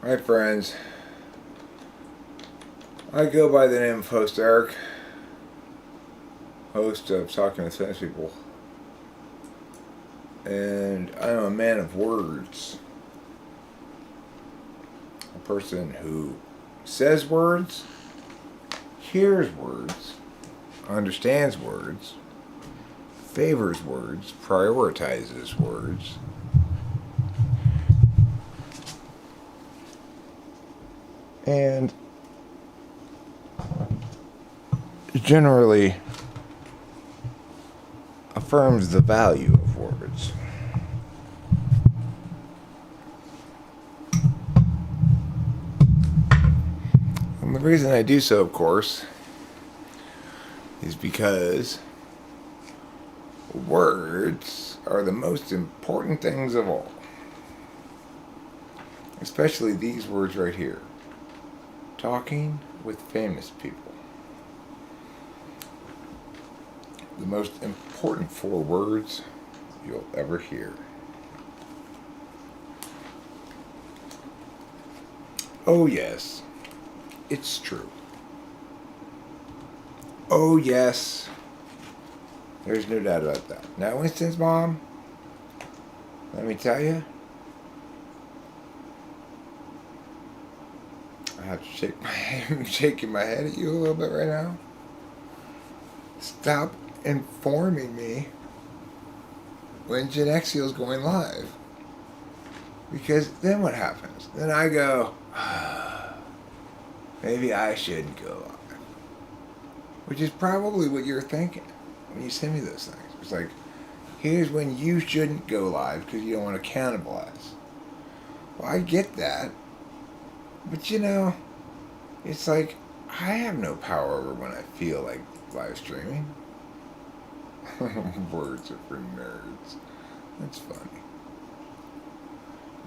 Hi friends, I go by the name of Host Eric, host of Talking with Famous People, and I'm a man of words, a person who says words, hears words, understands words, favors words, prioritizes words, and generally affirms the value of words. And the reason I do so, of course, is because words are the most important things of all. Especially these words right here. Talking with famous people. The most important 4 words you'll ever hear. Oh yes, it's true. Oh yes, there's no doubt about that. Now, Winston's mom, let me tell you, I have to shake my head. I'm shaking my head at you a little bit right now. Stop informing me when Gen X is going live. Because then what happens? Then I go, maybe I shouldn't go live. Which is probably what you're thinking when you send me those things. It's like, here's when you shouldn't go live because you don't want to cannibalize. Well, I get that. But you know, it's like, I have no power over when I feel like live streaming. Words are for nerds. That's funny.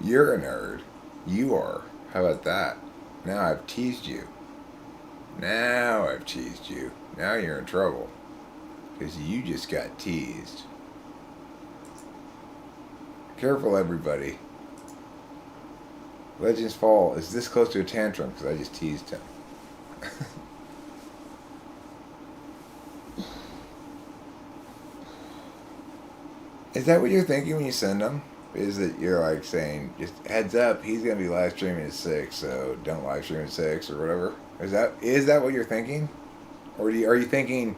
You're a nerd. You are. How about that? Now I've teased you. Now you're in trouble. Because you just got teased. Careful, everybody. Legends Fall is this close to a tantrum because I just teased him. Is that what you're thinking when you send them? Is that you're like saying, just heads up, he's going to be live streaming at 6, so don't live stream at 6 or whatever? Is that what you're thinking? Or are you thinking,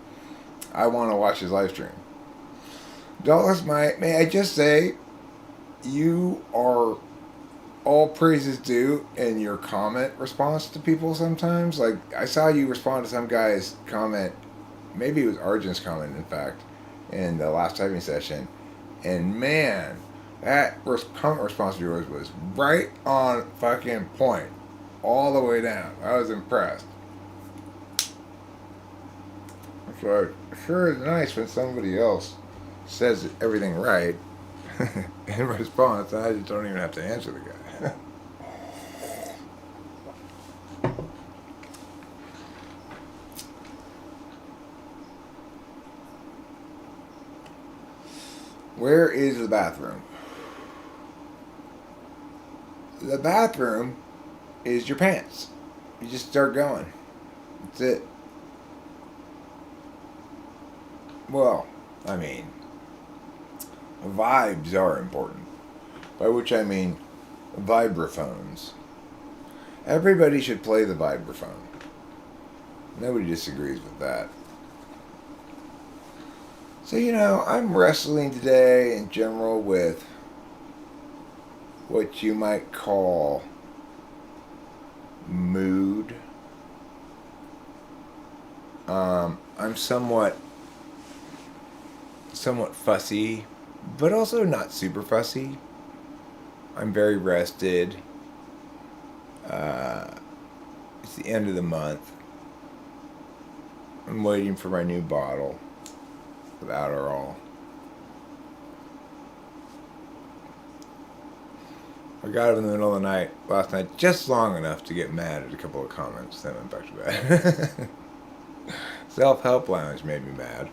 I want to watch his live stream? Dollars, may I just say, you are all praises due in your comment response to people sometimes. Like, I saw you respond to some guy's comment, maybe it was Arjun's comment, in fact, in the last typing session. And man, that comment response of yours was right on fucking point. All the way down. I was impressed. It's like, sure is nice when somebody else says everything right in response. I just don't even have to answer the guy. Where is the bathroom? The bathroom is your pants. You just start going. That's it. Well, I mean, vibes are important. By which I mean vibraphones. Everybody should play the vibraphone. Nobody disagrees with that. So, you know, I'm wrestling today in general with what you might call mood. I'm somewhat fussy, but also not super fussy. I'm very rested. It's the end of the month. I'm waiting for my new bottle of Adderall. I got up in the middle of the night last night just long enough to get mad at a couple of comments, then went back to bed. Self-Help Lounge made me mad.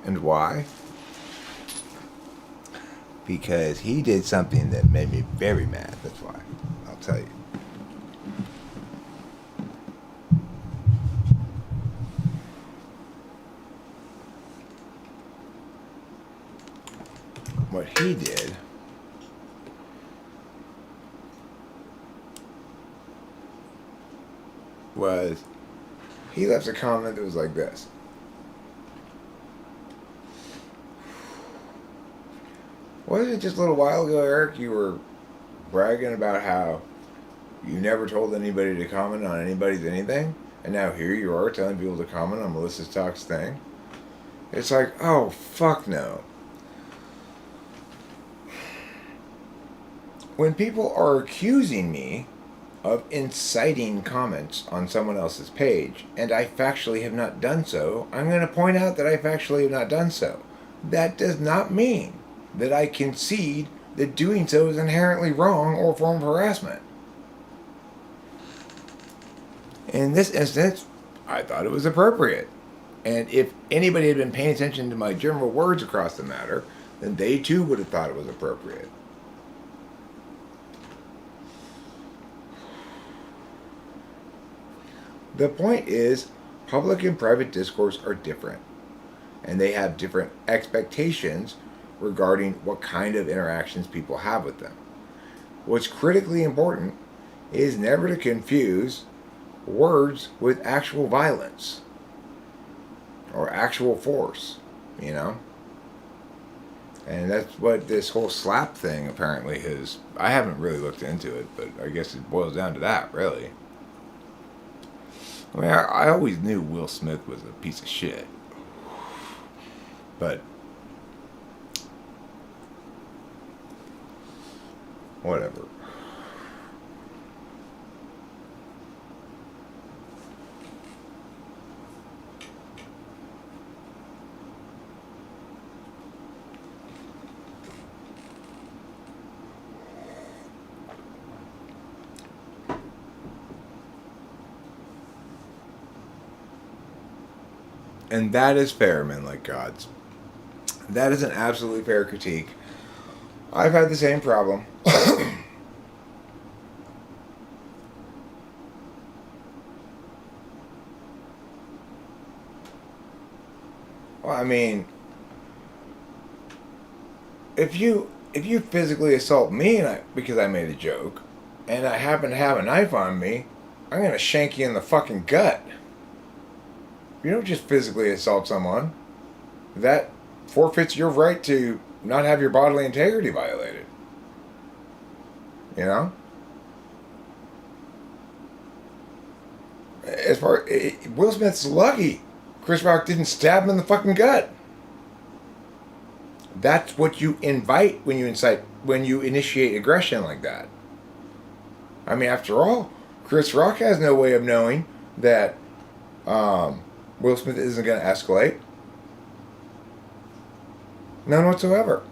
And why? Because he did something that made me very mad. That's why. I'll tell you. he did was he left a comment that was like this. Wasn't it just a little while ago, Eric, you were bragging about how you never told anybody to comment on anybody's anything? And now here you are telling people to comment on Melissa Stock's thing? It's like, oh, fuck no. When people are accusing me of inciting comments on someone else's page, and I factually have not done so, I'm going to point out that I factually have not done so. That does not mean that I concede that doing so is inherently wrong or a form of harassment. In this instance, I thought it was appropriate. And if anybody had been paying attention to my general words across the matter, then they too would have thought it was appropriate. The point is, public and private discourse are different, and they have different expectations regarding what kind of interactions people have with them. What's critically important is never to confuse words with actual violence or actual force, you know? And that's what this whole slap thing apparently is. I haven't really looked into it, but I guess it boils down to that, really. I mean, I always knew Will Smith was a piece of shit. But whatever. And that is fair, men like gods. That is an absolutely fair critique. I've had the same problem. Well, I mean, if you physically assault me because I made a joke, and I happen to have a knife on me, I'm gonna shank you in the fucking gut. You don't just physically assault someone. That forfeits your right to not have your bodily integrity violated. You know? As far Will Smith's lucky Chris Rock didn't stab him in the fucking gut. That's what you invite when you initiate aggression like that. I mean, after all, Chris Rock has no way of knowing that Will Smith isn't going to escalate. None whatsoever.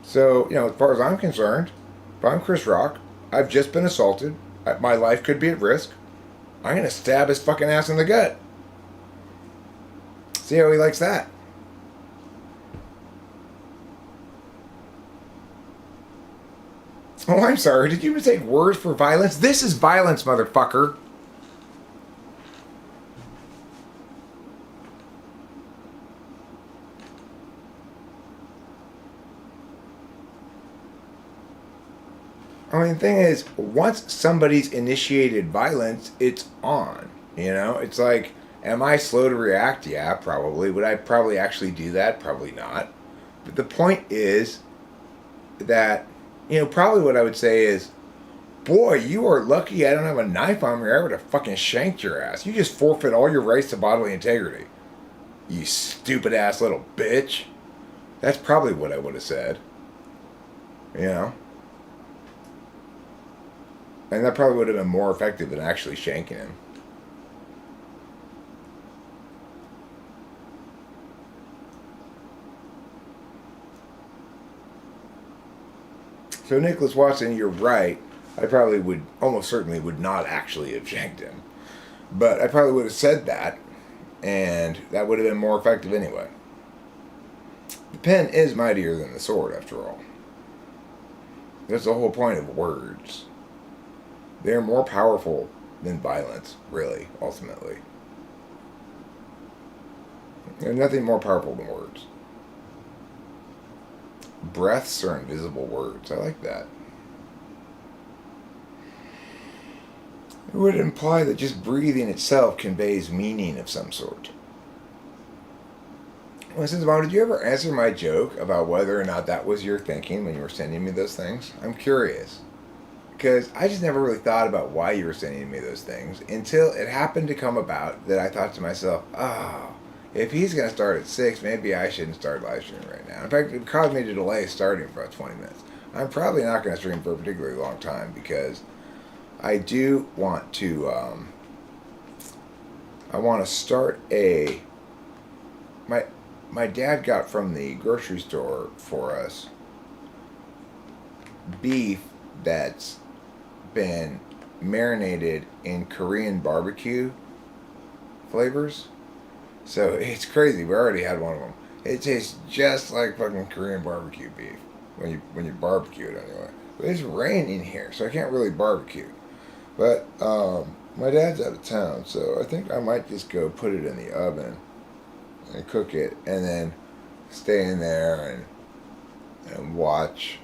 So, you know, as far as I'm concerned, if I'm Chris Rock, I've just been assaulted, my life could be at risk, I'm going to stab his fucking ass in the gut. See how he likes that. Oh, I'm sorry, did you mistake words for violence? This is violence, motherfucker. I mean, the thing is, once somebody's initiated violence, it's on. You know? It's like, am I slow to react? Yeah, probably. Would I probably actually do that? Probably not. But the point is that, you know, probably what I would say is, boy, you are lucky I don't have a knife on me or I would have fucking shanked your ass. You just forfeit all your rights to bodily integrity. You stupid ass little bitch. That's probably what I would have said. You know? And that probably would have been more effective than actually shanking him. So Nicholas Watson, you're right. I probably would, almost certainly would not actually have shanked him. But I probably would have said that, and that would have been more effective anyway. The pen is mightier than the sword, after all. That's the whole point of words. They're more powerful than violence, really, ultimately. There's nothing more powerful than words. Breaths are invisible words. I like that. It would imply that just breathing itself conveys meaning of some sort. Well, since Mom, did you ever answer my joke about whether or not that was your thinking when you were sending me those things? I'm curious. Because I just never really thought about why you were sending me those things until it happened to come about that I thought to myself, oh, if he's going to start at 6, maybe I shouldn't start live streaming right now. In fact, it caused me to delay starting for about 20 minutes. I'm probably not going to stream for a particularly long time because I do want to, I want to start my dad got from the grocery store for us beef that's been marinated in Korean barbecue flavors. So it's crazy. We already had one of them. It tastes just like fucking Korean barbecue beef when you barbecue it anyway. But it's raining here, so I can't really barbecue. But my dad's out of town, so I think I might just go put it in the oven and cook it, and then stay in there and watch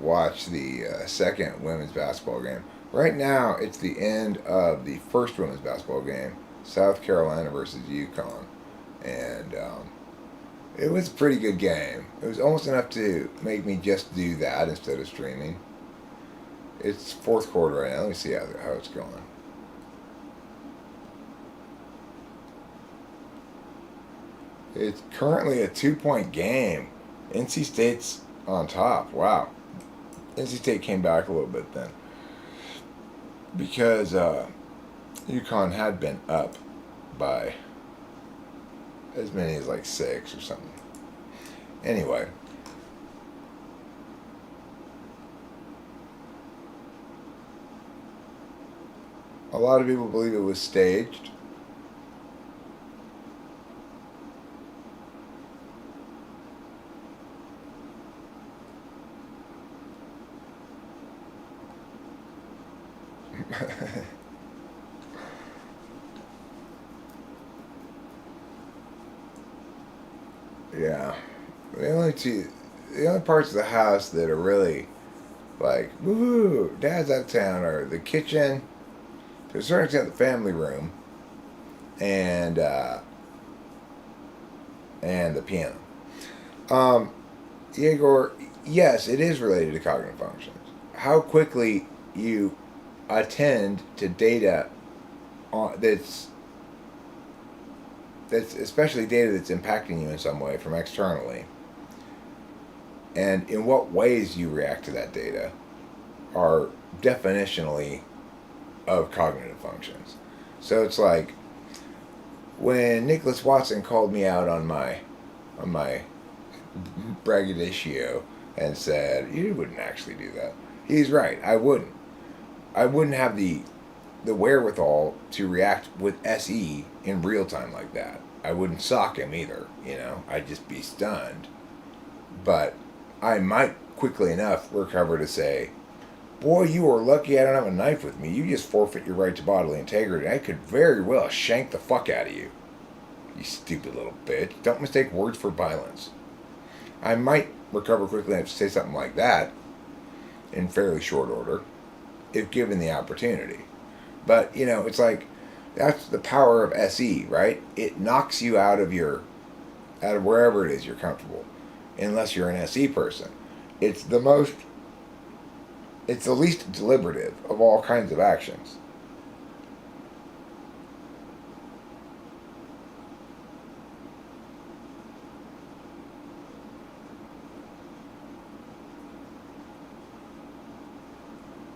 the second women's basketball game. Right now, it's the end of the first women's basketball game, South Carolina versus UConn, and it was a pretty good game. It was almost enough to make me just do that instead of streaming. It's fourth quarter right now. Let me see how it's going. It's currently a 2-point game. NC State's on top. Wow. NC State came back a little bit then. Because UConn had been up by as many as like 6 or something. Anyway. A lot of people believe it was staged. Yeah. The only parts of the house that are really like, woohoo, Dad's out of town are the kitchen, to a certain extent the family room, and the piano. Igor, yes, it is related to cognitive functions. How quickly you attend to data that's especially data that's impacting you in some way from externally, and in what ways you react to that data are definitionally of cognitive functions. So it's like when Nicholas Watson called me out on my braggadocio and said, you wouldn't actually do that. He's right, I wouldn't. I wouldn't have the wherewithal to react with SE in real time like that. I wouldn't sock him either, I'd just be stunned. But I might quickly enough recover to say, boy, you are lucky I don't have a knife with me. You just forfeit your right to bodily integrity. I could very well shank the fuck out of you. You stupid little bitch. Don't mistake words for violence. I might recover quickly enough to say something like that in fairly short order, if given the opportunity. But, it's like, that's the power of SE, right? It knocks you out of wherever it is you're comfortable, unless you're an SE person. It's the least deliberative of all kinds of actions.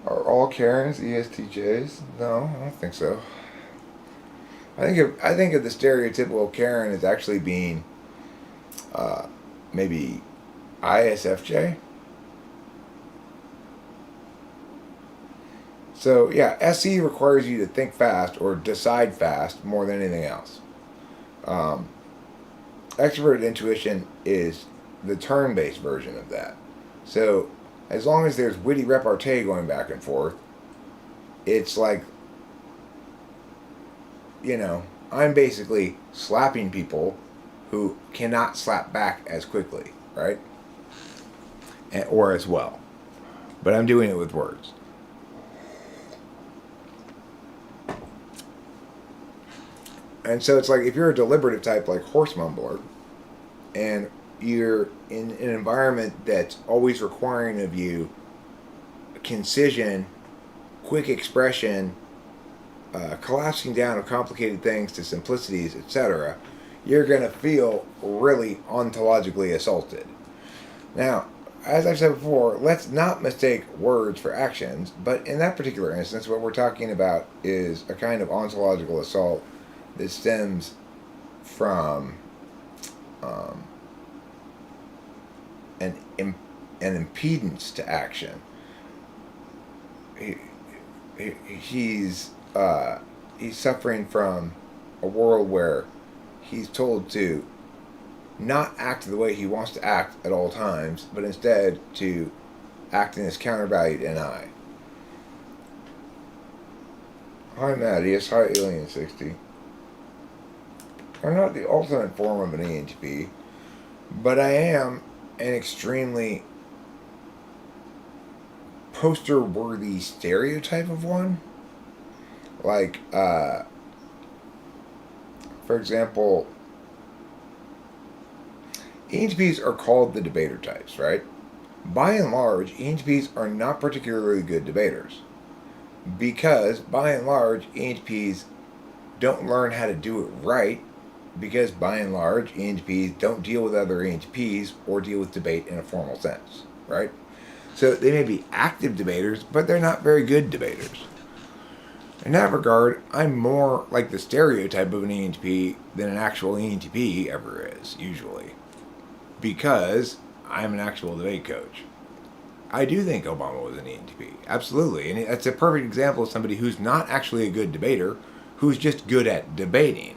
Are all Karens ESTJs? No, I don't think so. I think of the stereotypical Karen as actually being maybe ISFJ. So yeah, SE requires you to think fast or decide fast more than anything else. Extroverted intuition is the turn-based version of that. So as long as there's witty repartee going back and forth, it's like, I'm basically slapping people who cannot slap back as quickly, right? or as well. But I'm doing it with words. And so it's like if you're a deliberative type like horse mumbler, and you're in an environment that's always requiring of you concision, quick expression, collapsing down of complicated things to simplicities, etc., you're going to feel really ontologically assaulted. Now, as I've said before, let's not mistake words for actions, but in that particular instance, what we're talking about is a kind of ontological assault that stems from an impedance to action. He's suffering from a world where he's told to not act the way he wants to act at all times, but instead to act in his countervalued NI. Hi Mattias, hi Alien60. I'm not the ultimate form of an ENTP, but I am an extremely poster-worthy stereotype of one. Like, for example, ENTPs are called the debater types, right? By and large, ENTPs are not particularly good debaters. Because, by and large, ENTPs don't learn how to do it right. Because, by and large, ENTPs don't deal with other ENTPs or deal with debate in a formal sense, right? So they may be active debaters, but they're not very good debaters. In that regard, I'm more like the stereotype of an ENTP than an actual ENTP ever is, usually. Because I'm an actual debate coach. I do think Obama was an ENTP, absolutely. And that's a perfect example of somebody who's not actually a good debater, who's just good at debating,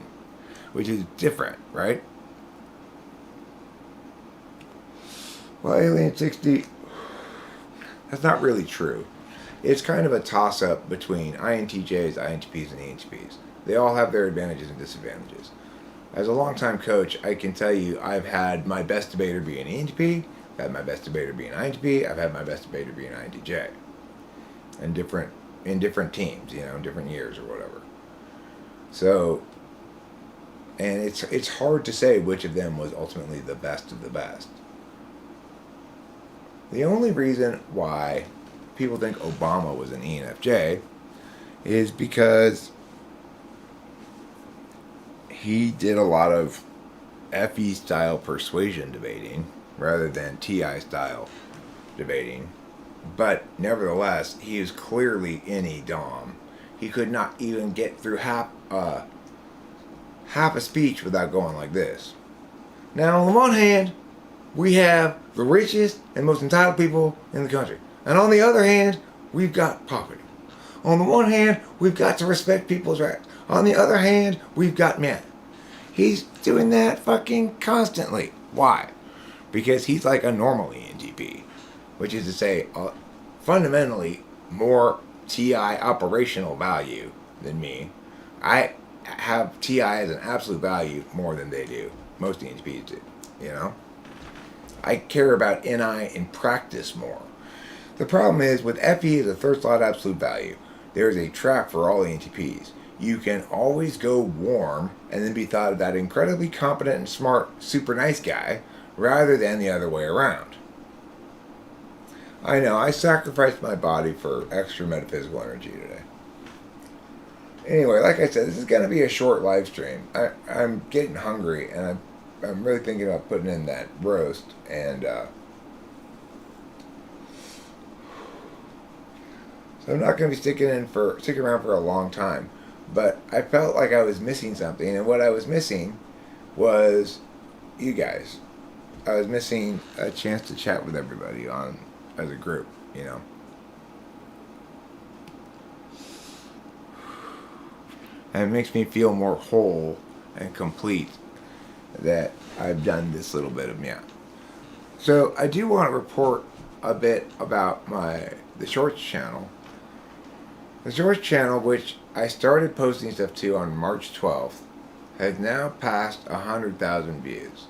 which is different, right? Well, Alien60, that's not really true. It's kind of a toss-up between INTJs, INTPs, and ENTPs. They all have their advantages and disadvantages. As a longtime coach, I can tell you I've had my best debater be an ENTP, I've had my best debater be an INTP, I've had my best debater be an INTJ. In different teams, in different years or whatever. So, and it's hard to say which of them was ultimately the best of the best. The only reason why people think Obama was an ENFJ is because he did a lot of FE style persuasion debating rather than TI style debating. But nevertheless, he is clearly any Dom. He could not even get through half a speech without going like this. Now, on the one hand, we have the richest and most entitled people in the country. And on the other hand, we've got poverty. On the one hand, we've got to respect people's rights. On the other hand, we've got men. He's doing that fucking constantly. Why? Because he's like a normal ENTP. Which is to say, fundamentally, more TI operational value than me. I have TI as an absolute value more than they do. Most ENTPs do, I care about NI in practice more. The problem is, with FE as a third slot absolute value, there is a trap for all ENTPs. You can always go warm and then be thought of that incredibly competent and smart, super nice guy, rather than the other way around. I know, I sacrificed my body for extra metaphysical energy today. Anyway, like I said, this is going to be a short live stream. I'm getting hungry, and I'm really thinking about putting in that roast, and so I'm not going to be sticking around for a long time. But I felt like I was missing something, and what I was missing was you guys. I was missing a chance to chat with everybody as a group, And it makes me feel more whole and complete that I've done this little bit of meow. So I do want to report a bit about the Shorts channel. The Shorts channel, which I started posting stuff to on March 12th, has now passed 100,000 views.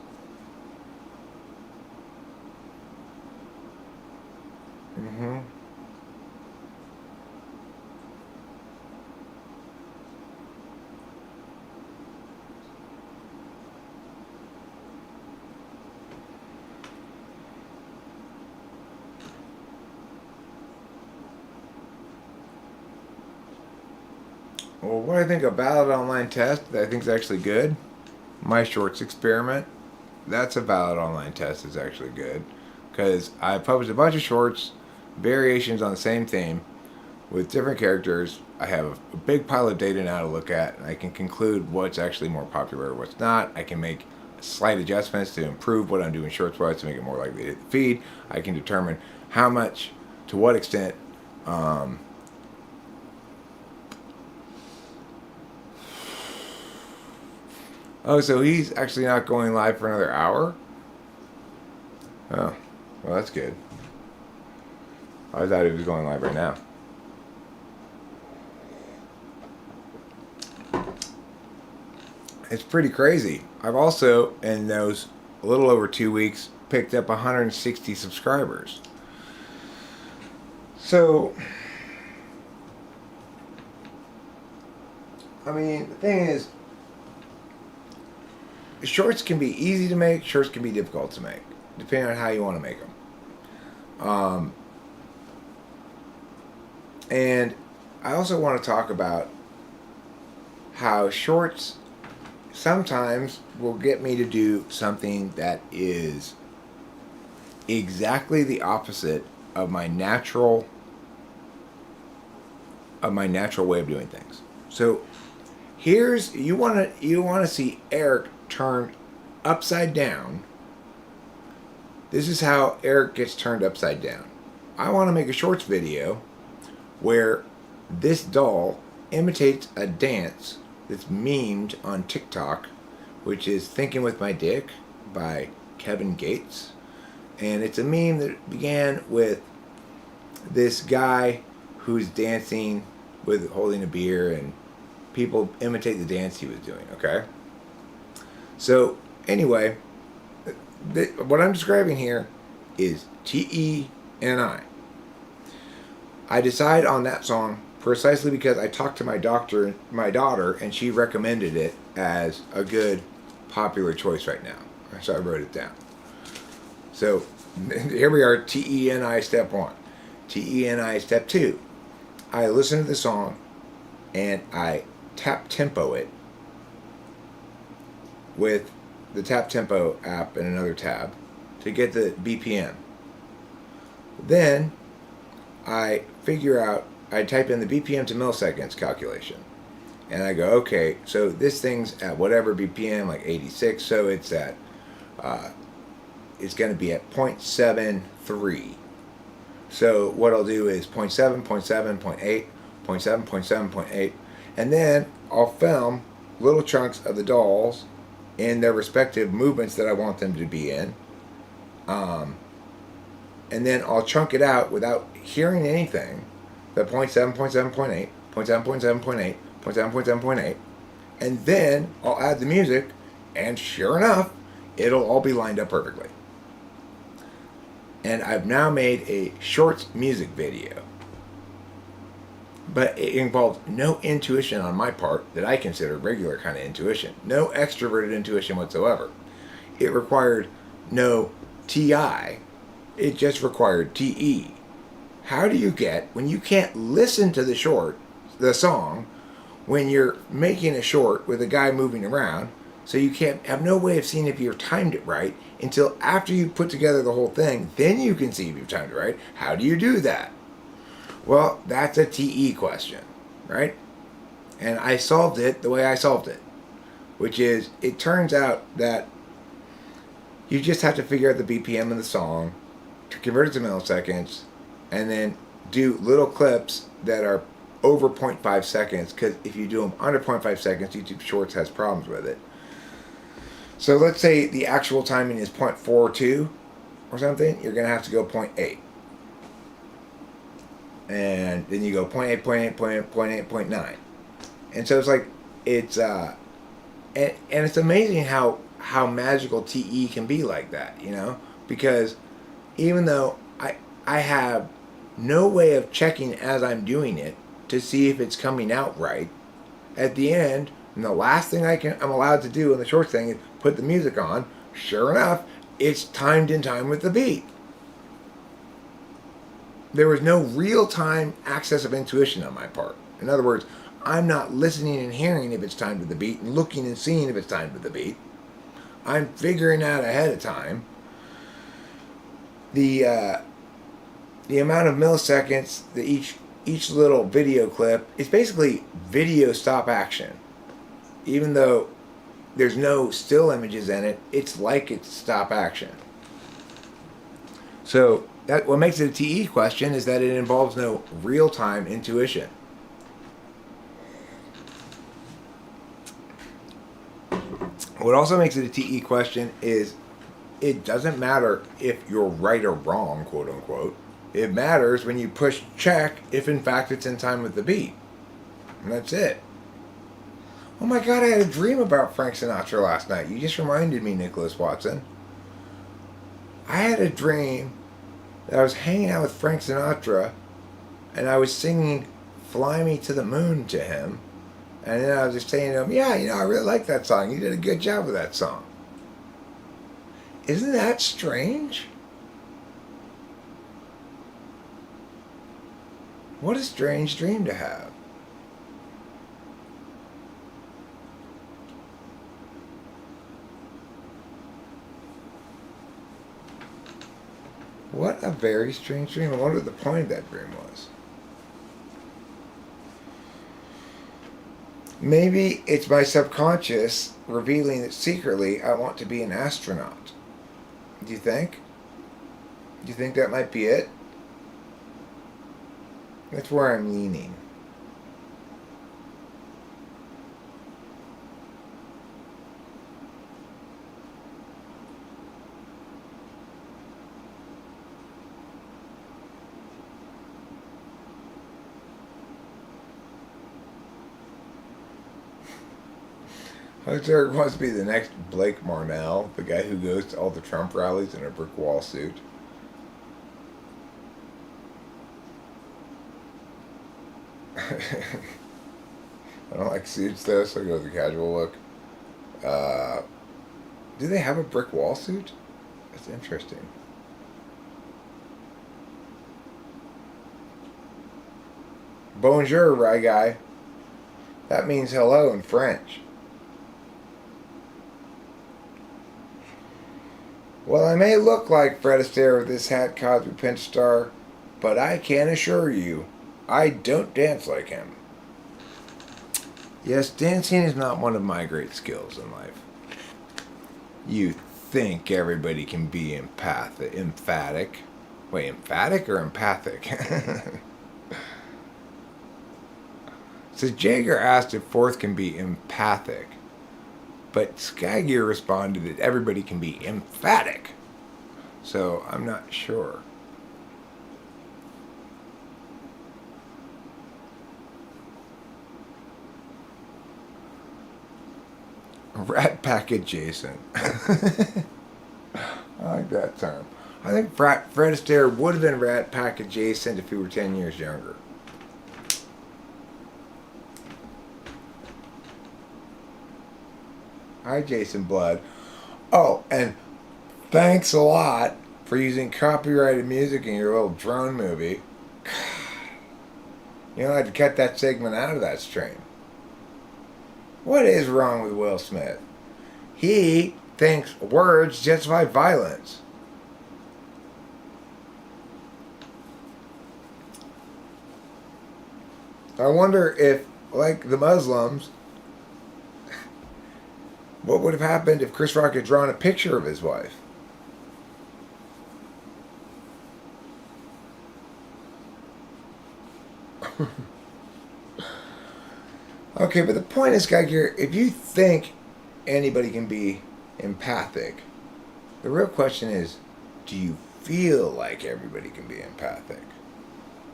Mm-hmm. Well, what I think a valid online test that I think is actually good, my shorts experiment, that's a valid online test. Is actually good because I published a bunch of shorts, variations on the same theme with different characters. I have a big pile of data now to look at, and I can conclude what's actually more popular, what's not. I can make slight adjustments to improve what I'm doing shorts wise to make it more likely to hit the feed. I can determine how much, to what extent. Um, oh, so he's actually not going live for another hour? Oh, well, that's good. I thought he was going live right now. It's pretty crazy. I've also, in those a little over 2 weeks, picked up 160 subscribers. So, I mean, the thing is, shorts can be easy to make, shorts can be difficult to make, depending on how you want to make them. And I also want to talk about how shorts sometimes will get me to do something that is exactly the opposite of my natural way of doing things. So here's you want to see Eric turned upside down. This is how Eric gets turned upside down. I want to make a shorts video where this doll imitates a dance that's memed on TikTok, which is Thinking with My Dick by Kevin Gates. And it's a meme that began with this guy who's dancing with holding a beer, and people imitate the dance he was doing, okay? So, anyway, what I'm describing here is TENI. I decide on that song precisely because I talked to my daughter, and she recommended it as a good popular choice right now. So I wrote it down. So here we are, TENI step 1. TENI step 2. I listen to the song and I tap tempo it with the tap tempo app in another tab to get the BPM. Then I type in the BPM to milliseconds calculation. And I go, okay, so this thing's at whatever BPM, like 86, so it's at, it's going to be at 0.73. So what I'll do is 0.7, 0.7, 0.8, 0.7, 0.7, 0.8, and then I'll film little chunks of the dolls in their respective movements that I want them to be in. And then I'll chunk it out without hearing anything. The 0.7, 0.7, 0.8, 0.7, 0.7, 0.8, 0.7, 0.7, 0.8. And then I'll add the music, and sure enough, it'll all be lined up perfectly. And I've now made a shorts music video. But it involved no intuition on my part that I consider regular kind of intuition. No extroverted intuition whatsoever. It required no TI. It just required TE. How do you get, when you can't listen to the song, when you're making a short with a guy moving around, so you can't have no way of seeing if you've timed it right until after you put together the whole thing, then you can see if you've timed it right. How do you do that? Well, that's a TE question, right? And I solved it the way I solved it, which is, it turns out that you just have to figure out the BPM of the song, to convert it to milliseconds, and then do little clips that are over 0.5 seconds, because if you do them under 0.5 seconds, YouTube Shorts has problems with it. So let's say the actual timing is 0.42 or something, you're going to have to go 0.8. And then you go 0.8, 0.8, 0.8, 0.9. And so it's like, it's, and it's amazing how magical TE can be like that, you know? Because even though I have no way of checking as I'm doing it to see if it's coming out right. At the end, and the last thing I'm allowed to do in the short thing is put the music on. Sure enough, it's timed in time with the beat. There was no real-time access of intuition on my part. In other words, I'm not listening and hearing if it's timed with the beat and looking and seeing if it's timed with the beat. I'm figuring out ahead of time the amount of milliseconds that each little video clip is basically video stop action. Even though there's no still images in it, it's like it's stop action. So that what makes it a TE question is that it involves no real-time intuition. What also makes it a TE question is it doesn't matter if you're right or wrong, quote unquote. It matters when you push check if in fact it's in time with the beat. And that's it. Oh my God, I had a dream about Frank Sinatra last night. You just reminded me, Nicholas Watson. I had a dream that I was hanging out with Frank Sinatra and I was singing Fly Me to the Moon to him. And then I was just saying to him, yeah, I really like that song. You did a good job with that song. Isn't that strange? What a strange dream to have. What a very strange dream. I wonder what the point of that dream was. Maybe it's my subconscious revealing that secretly I want to be an astronaut. Do you think? Do you think that might be it? That's where I'm leaning. Hunter wants to be the next Blake Marnell, the guy who goes to all the Trump rallies in a brick wall suit. I don't like suits though, so I go with the casual look. Do they have a brick wall suit? That's interesting. Bonjour, right guy. That means hello in French. Well, I may look like Fred Astaire with this hat, Cosby Pinch Star, but I can assure you, I don't dance like him. Yes, dancing is not one of my great skills in life. You think everybody can be emphatic. Wait, emphatic or empathic? So Jaeger asked if Fourth can be empathic. But Skygear responded that everybody can be emphatic. So I'm not sure. Rat Pack adjacent. I like that term. I think Fred Astaire would have been Rat Pack adjacent if he were 10 years younger. Hi, Jason Blood. Oh, and thanks a lot for using copyrighted music in your little drone movie. You know, I had to cut that segment out of that stream. What is wrong with Will Smith? He thinks words justify violence. I wonder if, like the Muslims, what would have happened if Chris Rock had drawn a picture of his wife? Okay, but the point is, Geiger, if you think anybody can be empathic, the real question is, do you feel like everybody can be empathic?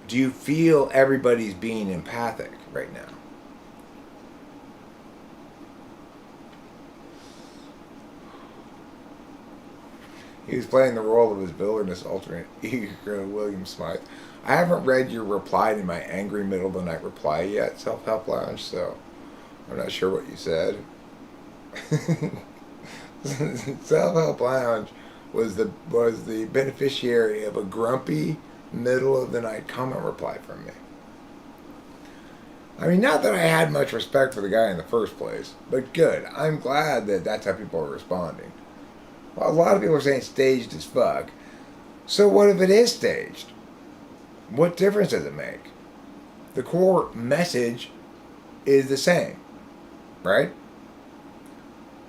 Do you feel everybody's being empathic right now? He was playing the role of his wilderness alternate ego, William Smythe. I haven't read your reply to my angry middle of the night reply yet, Self Help Lounge, so I'm not sure what you said. Self Help Lounge was the beneficiary of a grumpy middle of the night comment reply from me. I mean, not that I had much respect for the guy in the first place, but good. I'm glad that that's how people are responding. Well, a lot of people are saying staged as fuck. So what if it is staged? What difference does it make? The core message is the same, right?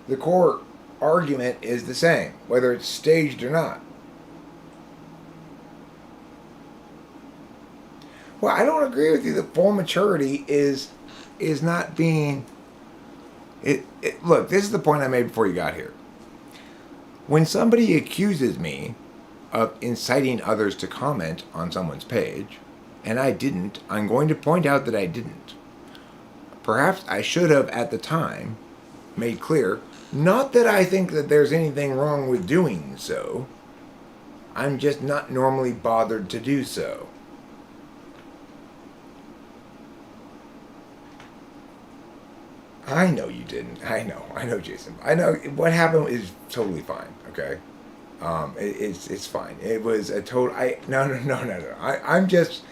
The core argument is the same, whether it's staged or not. Well, I don't agree with you that full maturity is not being. Look, this is the point I made before you got here. When somebody accuses me of inciting others to comment on someone's page, and I didn't, I'm going to point out that I didn't. Perhaps I should have at the time made clear, not that I think that there's anything wrong with doing so. I'm just not normally bothered to do so. I know you didn't. I know, Jason. I know what happened is totally fine. Okay, it's fine. It was a total. No. I'm just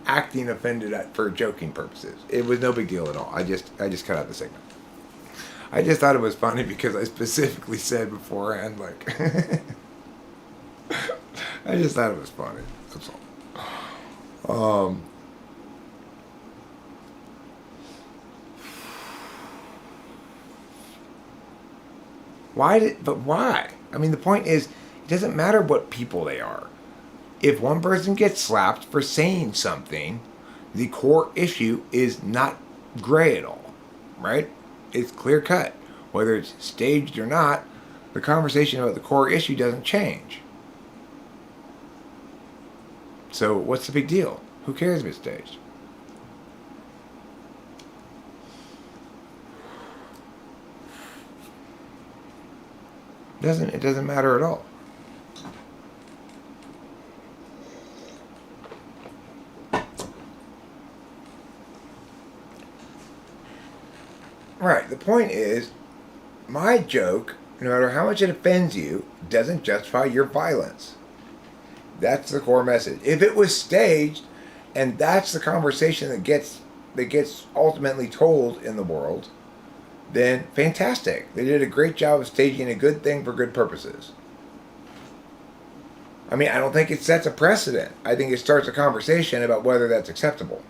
acting offended for joking purposes. It was no big deal at all. I just cut out the segment. I just thought it was funny because I specifically said beforehand, like, I just thought it was funny. That's all. Why? I mean, the point is, it doesn't matter what people they are. If one person gets slapped for saying something, the core issue is not gray at all, right? It's clear cut. Whether it's staged or not, the conversation about the core issue doesn't change. So what's the big deal? Who cares if it's staged? It doesn't matter at all. Right. The point is, my joke, no matter how much it offends you, doesn't justify your violence. That's the core message. If it was staged, and that's the conversation that gets ultimately told in the world, then fantastic. They did a great job of staging a good thing for good purposes. I mean, I don't think it sets a precedent. I think it starts a conversation about whether that's acceptable.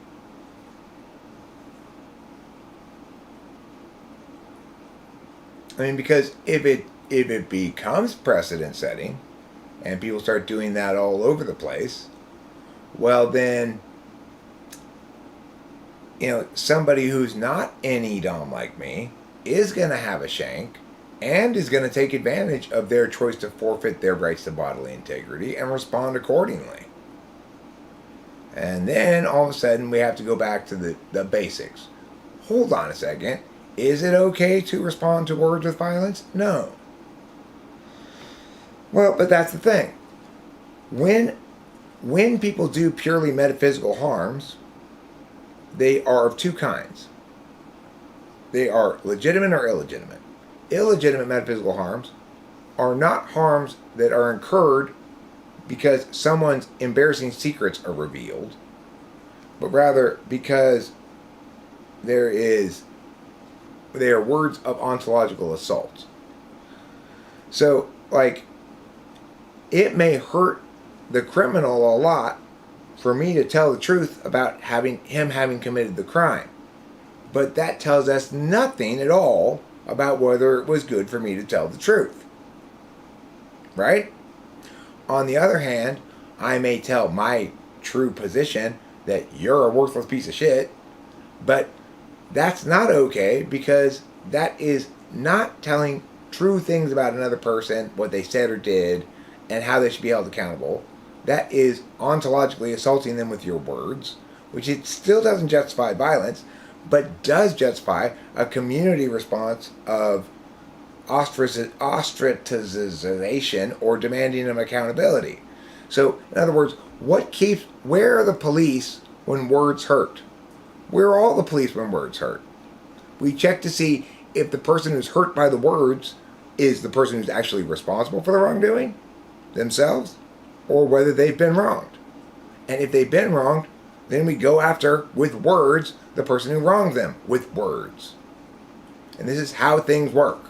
I mean, because if it becomes precedent setting, and people start doing that all over the place, well then, somebody who's not an Edom like me is going to have a shank and is going to take advantage of their choice to forfeit their rights to bodily integrity and respond accordingly. And then all of a sudden we have to go back to the basics. Hold on a second. Is it okay to respond to words with violence? No. Well, but that's the thing. When people do purely metaphysical harms, they are of two kinds. They are legitimate or illegitimate. Illegitimate metaphysical harms are not harms that are incurred because someone's embarrassing secrets are revealed, but rather because they are words of ontological assault. So, like, it may hurt the criminal a lot for me to tell the truth about him having committed the crime. But that tells us nothing at all about whether it was good for me to tell the truth. Right? On the other hand, I may tell my true position that you're a worthless piece of shit, but that's not okay because that is not telling true things about another person, what they said or did, and how they should be held accountable. That is ontologically assaulting them with your words, which it still doesn't justify violence, but does justify a community response of ostracization or demanding of accountability. So, in other words, Where are the police when words hurt? Where are all the police when words hurt? We check to see if the person who's hurt by the words is the person who's actually responsible for the wrongdoing themselves, or whether they've been wronged. And if they've been wronged, then we go after, with words, the person who wronged them with words. And this is how things work.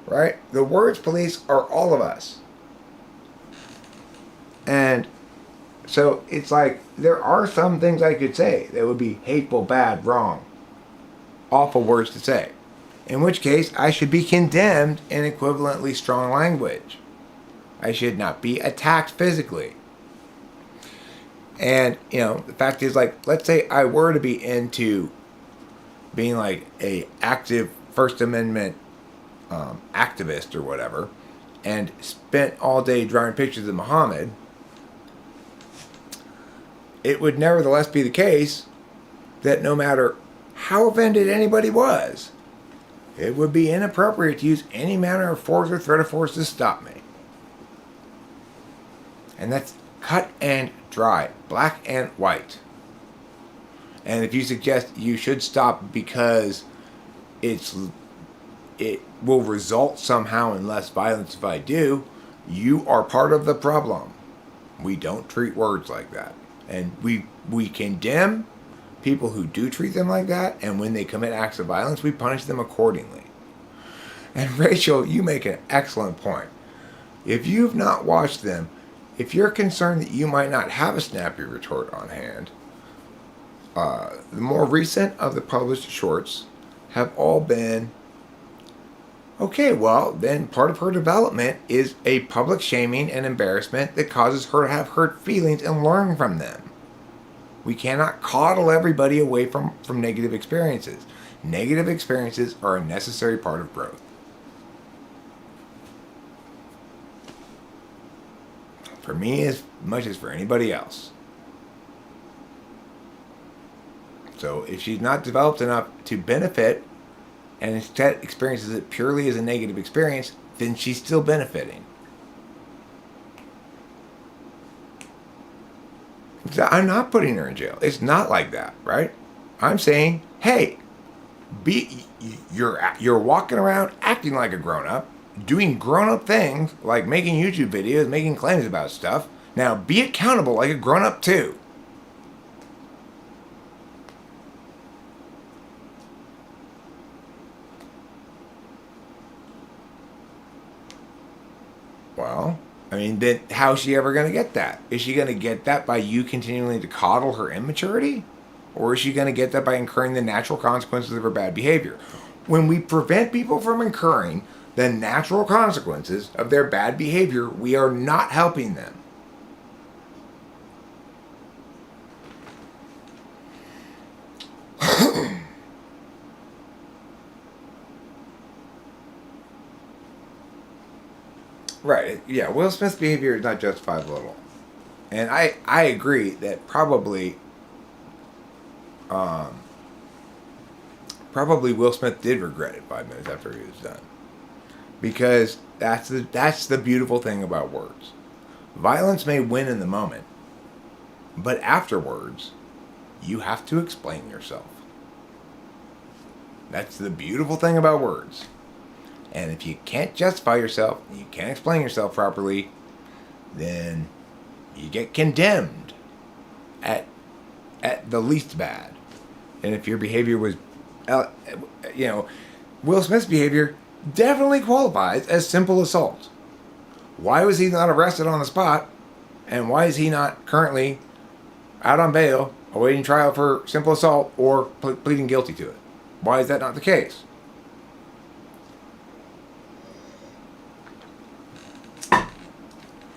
Right? The words police are all of us. And so it's like, there are some things I could say that would be hateful, bad, wrong, awful words to say. In which case, I should be condemned in equivalently strong language. I should not be attacked physically. And, the fact is, like, let's say I were to be into being like a active First Amendment activist or whatever, and spent all day drawing pictures of Muhammad, it would nevertheless be the case that no matter how offended anybody was, it would be inappropriate to use any manner of force or threat of force to stop me. And that's cut and dry, black and white. And if you suggest you should stop because it will result somehow in less violence if I do, you are part of the problem. We don't treat words like that. And we condemn people who do treat them like that, and when they commit acts of violence, we punish them accordingly. And Rachel, you make an excellent point. If you've not watched them, if you're concerned that you might not have a snappy retort on hand, the more recent of the published shorts have all been, okay, well, then part of her development is a public shaming and embarrassment that causes her to have hurt feelings and learn from them. We cannot coddle everybody away from negative experiences. Negative experiences are a necessary part of growth. For me as much as for anybody else. So if she's not developed enough to benefit and instead experiences it purely as a negative experience, then she's still benefiting. I'm not putting her in jail. It's not like that, right? I'm saying, hey, you're walking around acting like a grown-up, doing grown-up things like making YouTube videos, making claims about stuff. Now be accountable like a grown-up too. Well, I mean, then how's she ever going to get that? Is she going to get that by you continuing to coddle her immaturity? Or is she going to get that by incurring the natural consequences of her bad behavior? When we prevent people from incurring the natural consequences of their bad behavior, we are not helping them. Right, yeah, Will Smith's behavior is not justifiable at all. And I agree that probably Will Smith did regret it 5 minutes after he was done. Because that's the beautiful thing about words. Violence may win in the moment, but afterwards, you have to explain yourself. That's the beautiful thing about words. And if you can't justify yourself, you can't explain yourself properly, then you get condemned at the least bad. And if your behavior was, Will Smith's behavior definitely qualifies as simple assault. Why was he not arrested on the spot? And why is he not currently out on bail, awaiting trial for simple assault or pleading guilty to it? Why is that not the case?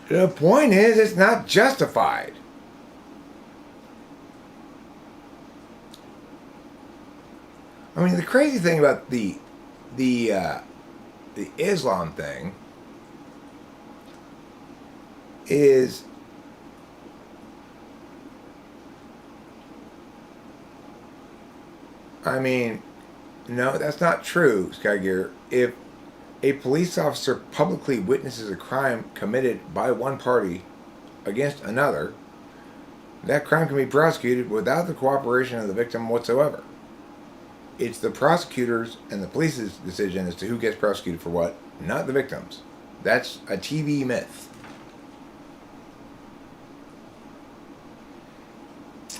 The point is, it's not justified. I mean, the crazy thing about the Islam thing is, I mean, No, that's not true, Skygear. If a police officer publicly witnesses a crime committed by one party against another, that crime can be prosecuted without the cooperation of the victim whatsoever. It's the prosecutors and the police's decision as to who gets prosecuted for what, not the victims. That's a TV myth.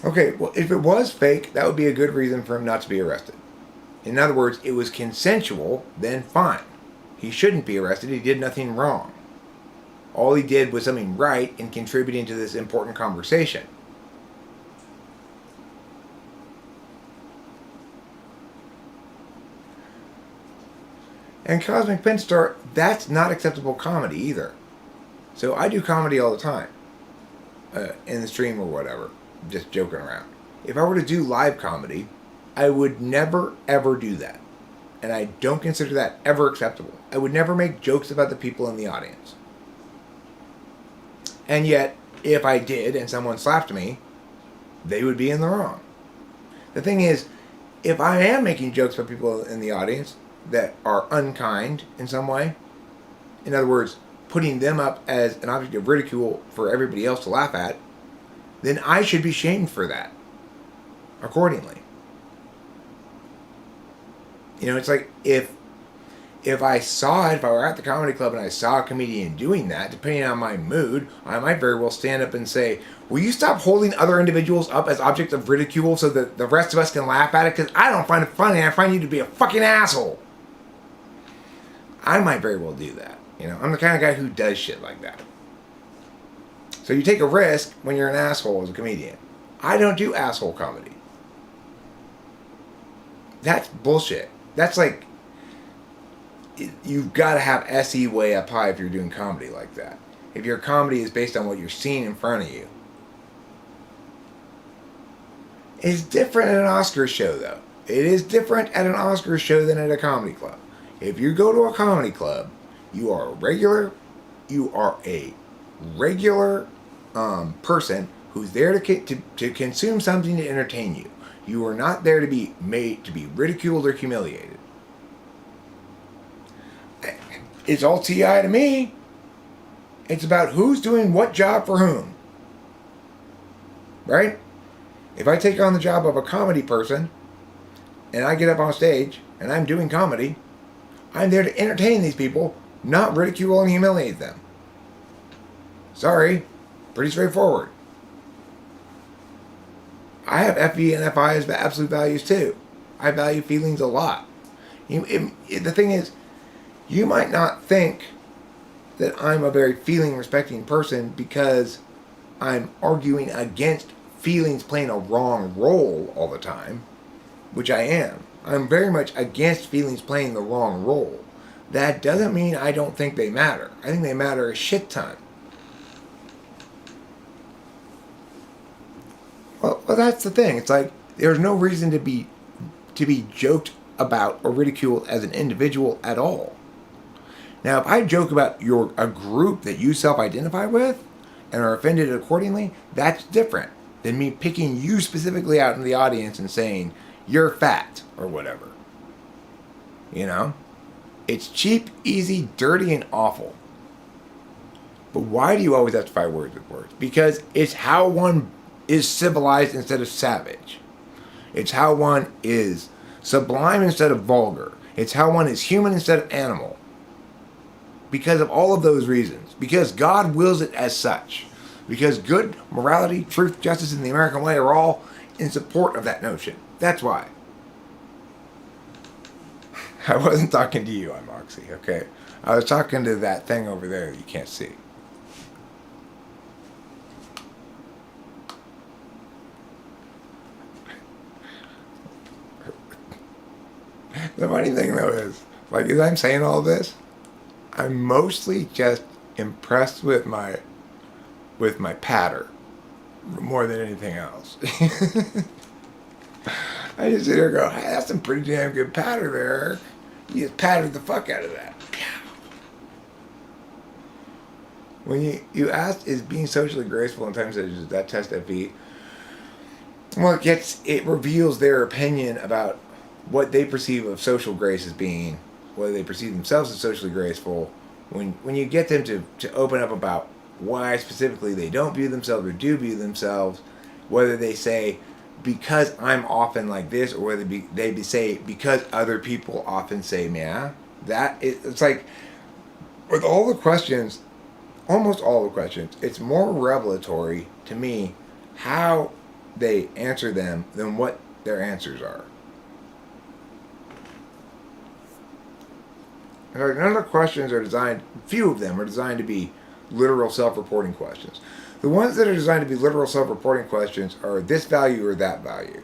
Okay, well, if it was fake, that would be a good reason for him not to be arrested. In other words, it was consensual, then fine. He shouldn't be arrested. He did nothing wrong. All he did was something right in contributing to this important conversation. And Cosmic Pinstar, that's not acceptable comedy either. So I do comedy all the time. In the stream or whatever. Just joking around. If I were to do live comedy, I would never ever do that. And I don't consider that ever acceptable. I would never make jokes about the people in the audience. And yet, if I did and someone slapped me, they would be in the wrong. The thing is, if I am making jokes about people in the audience that are unkind in some way, in other words, putting them up as an object of ridicule for everybody else to laugh at, then I should be shamed for that accordingly. You know, it's like if I saw it, if I were at the comedy club and I saw a comedian doing that, depending on my mood, I might very well stand up and say, will you stop holding other individuals up as objects of ridicule so that the rest of us can laugh at it? Because I don't find it funny. I find you to be a fucking asshole. I might very well do that. You know, I'm the kind of guy who does shit like that. So you take a risk when you're an asshole as a comedian. I don't do asshole comedy. That's bullshit. That's like, you've got to have SE way up high if you're doing comedy like that. If your comedy is based on what you're seeing in front of you. It's different at an Oscars show, though. It is different at an Oscars show than at a comedy club. If you go to a comedy club, you are a regular person who's there to consume something to entertain you. You are not there to be made to be ridiculed or humiliated. It's all TI to me. It's about who's doing what job for whom. Right? If I take on the job of a comedy person and I get up on stage and I'm doing comedy, I'm there to entertain these people, not ridicule and humiliate them. Sorry. Pretty straightforward. I have FV and FI as absolute values too. I value feelings a lot. The thing is, you might not think that I'm a very feeling respecting person because I'm arguing against feelings playing a wrong role all the time, which I am. I'm very much against feelings playing the wrong role. That doesn't mean I don't think they matter. I think they matter a shit ton. Well, that's the thing. It's like there's no reason to be joked about or ridiculed as an individual at all. Now, if I joke about a group that you self-identify with and are offended accordingly, that's different than me picking you specifically out in the audience and saying you're fat or whatever. You know, it's cheap, easy, dirty, and awful. But why do you always have to fight words with words? Because it's how one is civilized instead of savage. It's how one is sublime instead of vulgar. It's how one is human instead of animal. Because of all of those reasons. Because God wills it as such. Because good, morality, truth, justice, and the American way are all in support of that notion. That's why. I wasn't talking to you, I'm Moxie, okay? I was talking to that thing over there that you can't see. The funny thing, though, is, like, as I'm saying all this, I'm mostly just impressed with my patter more than anything else. I just sit here and go, hey, that's some pretty damn good patter there, Eric. You just pattered the fuck out of that. When you ask, is being socially graceful in times such as that test FE, well, it reveals their opinion about what they perceive of social grace as being, whether they perceive themselves as socially graceful, when you get them to open up about why specifically they don't view themselves or do view themselves, whether they say because I'm often like this, or whether they say because other people often say yeah, it's like with all the questions, almost all the questions, it's more revelatory to me how they answer them than what their answers are. In fact, none of the questions are designed, few of them are designed to be literal self-reporting questions. The ones that are designed to be literal self-reporting questions are this value or that value.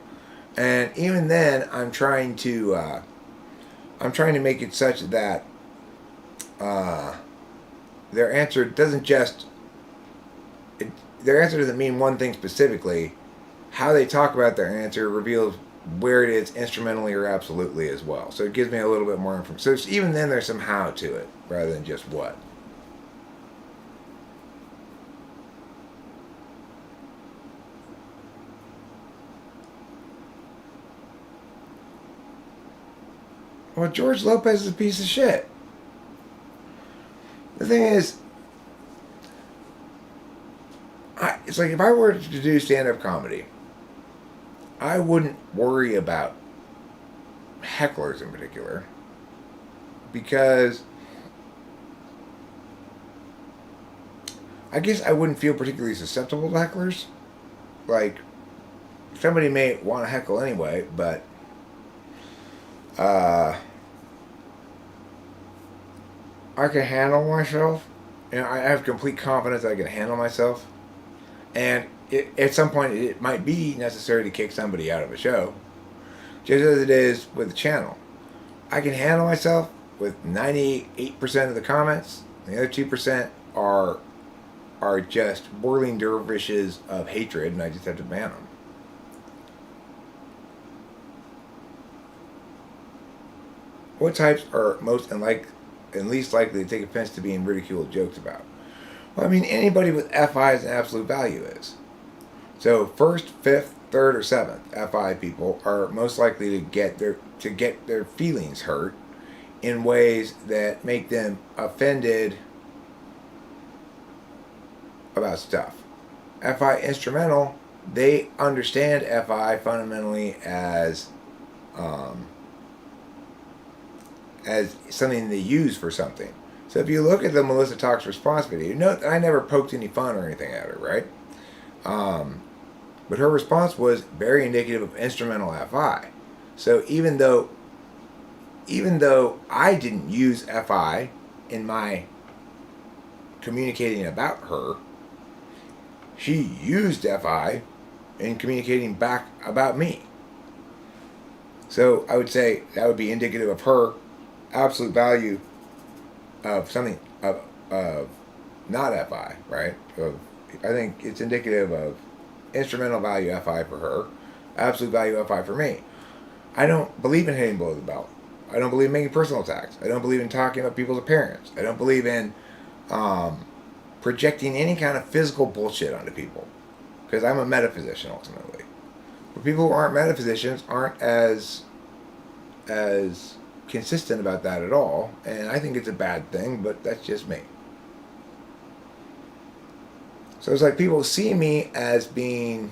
And even then, I'm trying to make it such that their answer doesn't just, their answer doesn't mean one thing specifically. How they talk about their answer reveals where it is instrumentally or absolutely as well. So it gives me a little bit more information. So even then there's some how to it rather than just what. Well, George Lopez is a piece of shit. The thing is, it's like if I were to do stand-up comedy, I wouldn't worry about hecklers in particular, because I guess I wouldn't feel particularly susceptible to hecklers. Like, somebody may want to heckle anyway, but I can handle myself. You know, I have complete confidence that I can handle myself. And at some point, it might be necessary to kick somebody out of a show, just as it is with the channel. I can handle myself with 98% of the comments. The other 2% are just whirling dervishes of hatred, and I just have to ban them. What types are most and least likely to take offense to being ridiculed jokes about? Well, I mean, anybody with FI as an absolute value is. So first, fifth, third, or seventh FI people are most likely to get their feelings hurt in ways that make them offended about stuff. FI instrumental, they understand FI fundamentally as something they use for something. So if you look at the Melissa Talks response video, note that I never poked any fun or anything at her, right? But her response was very indicative of instrumental FI. So even though I didn't use FI in my communicating about her, she used FI in communicating back about me. So I would say that would be indicative of her absolute value of something of not FI, right? I think it's indicative of instrumental value FI for her, absolute value FI for me. I don't believe in hitting below the belt. I don't believe in making personal attacks. I don't believe in talking about people's appearance. I don't believe in projecting any kind of physical bullshit onto people, because I'm a metaphysician ultimately. But people who aren't metaphysicians aren't as consistent about that at all, and I think it's a bad thing, but that's just me. So it's like people see me as being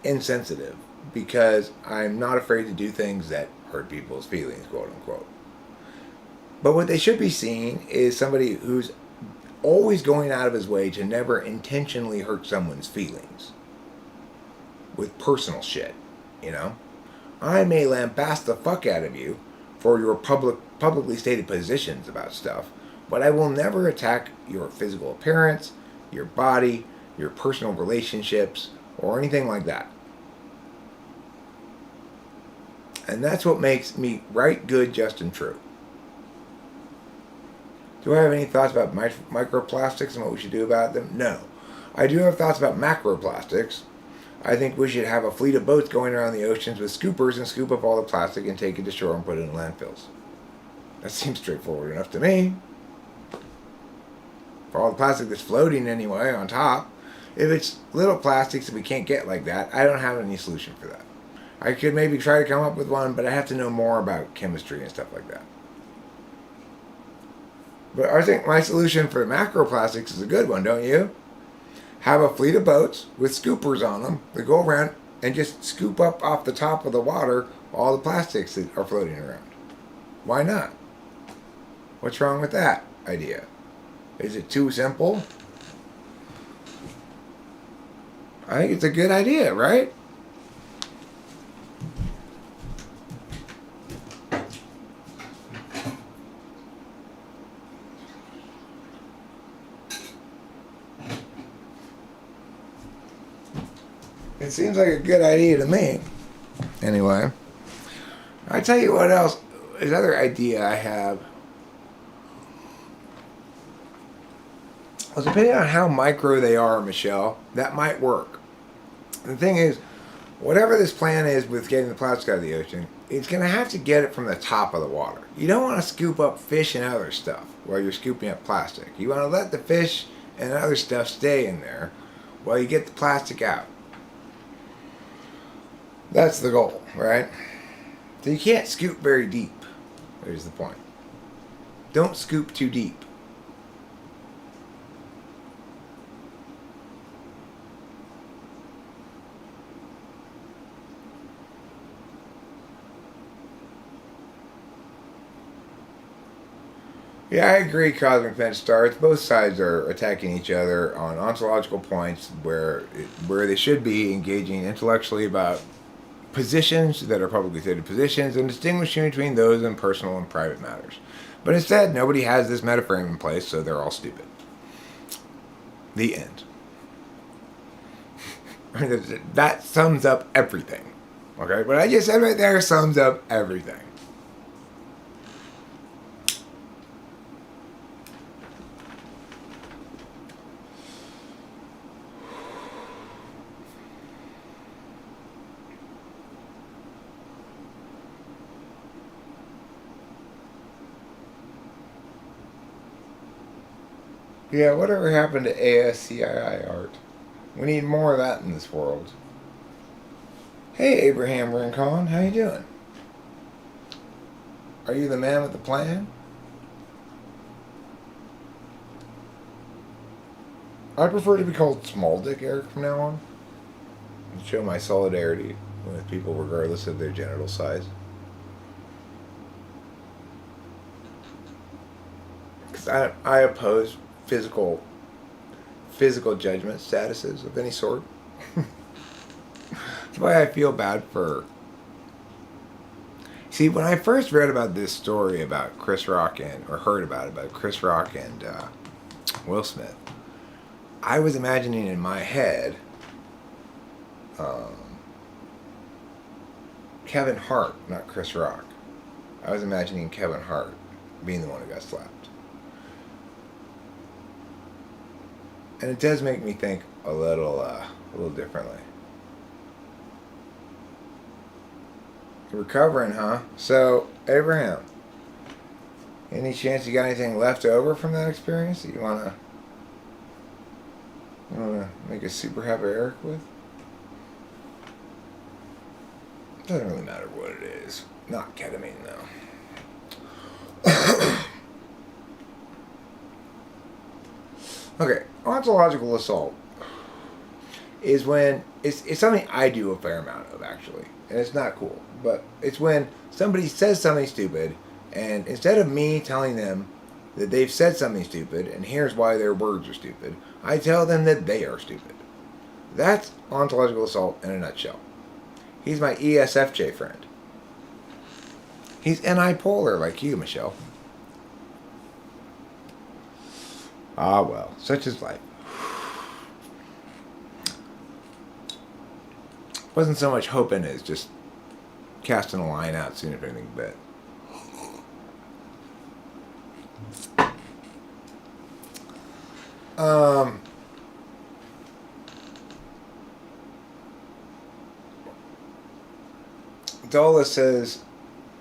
insensitive because I'm not afraid to do things that hurt people's feelings, quote unquote. But what they should be seeing is somebody who's always going out of his way to never intentionally hurt someone's feelings with personal shit, you know? I may lambast the fuck out of you for your publicly stated positions about stuff, but I will never attack your physical appearance, your body, your personal relationships, or anything like that. And that's what makes me right, good, just, and true. Do I have any thoughts about microplastics and what we should do about them? No. I do have thoughts about macroplastics. I think we should have a fleet of boats going around the oceans with scoopers and scoop up all the plastic and take it to shore and put it in landfills. That seems straightforward enough to me. For all the plastic that's floating anyway on top, If it's little plastics that we can't get like that, I don't have any solution for that. I could maybe try to come up with one, but I have to know more about chemistry and stuff like that. But I think my solution for macroplastics is a good one, don't you? Have a fleet of boats with scoopers on them that go around and just scoop up off the top of the water all the plastics that are floating around. Why not? What's wrong with that idea? Is it too simple? I think it's a good idea, right? It seems like a good idea to me. Anyway, I tell you what else. Another idea I have. Well, depending on how micro they are, Michelle, that might work. The thing is, whatever this plan is with getting the plastic out of the ocean, it's going to have to get it from the top of the water. You don't want to scoop up fish and other stuff while you're scooping up plastic. You want to let the fish and other stuff stay in there while you get the plastic out. That's the goal, right? So you can't scoop very deep. There's the point. Don't scoop too deep. Yeah, I agree, Cosmic Fence Stars. Both sides are attacking each other on ontological points where they should be engaging intellectually about positions that are publicly stated positions and distinguishing between those in personal and private matters. But instead, nobody has this metaframe in place, so they're all stupid. The end. I mean, that sums up everything. Okay? What I just said right there sums up everything. Yeah, whatever happened to ASCII art? We need more of that in this world. Hey, Abraham Rincon, how you doing? Are you the man with the plan? I prefer to be called Small Dick Eric from now on. And show my solidarity with people regardless of their genital size. Because I oppose physical judgment statuses of any sort. That's why I feel bad for... See, when I first read about this story about Chris Rock or heard about Chris Rock and Will Smith, I was imagining in my head Kevin Hart, not Chris Rock. I was imagining Kevin Hart being the one who got slapped. And it does make me think a little differently. Recovering, huh? So, Abraham, any chance you got anything left over from that experience that you wanna make a super happy Eric with? Doesn't really matter what it is. Not ketamine, though. Okay, ontological assault is when it's something I do a fair amount of, actually, and it's not cool. But it's when somebody says something stupid, and instead of me telling them that they've said something stupid and here's why their words are stupid, I tell them that they are stupid. That's ontological assault in a nutshell. He's my ESFJ friend. He's NI-polar like you, Michelle. Ah, well, such is life. Wasn't so much hoping as just casting a line out, seeing if anything bit. Dola says,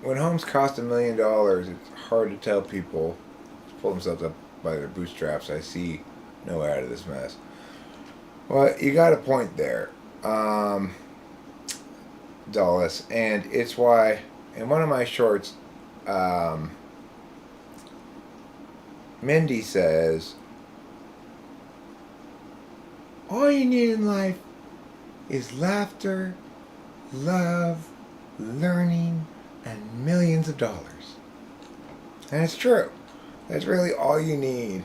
when homes cost $1 million, it's hard to tell people to pull themselves up by their bootstraps. I see no way out of this mess. Well, you got a point there, Dulles, and it's why in one of my shorts, um, Mindy says, all you need in life is laughter, love, learning, and millions of dollars. And it's true. That's really all you need.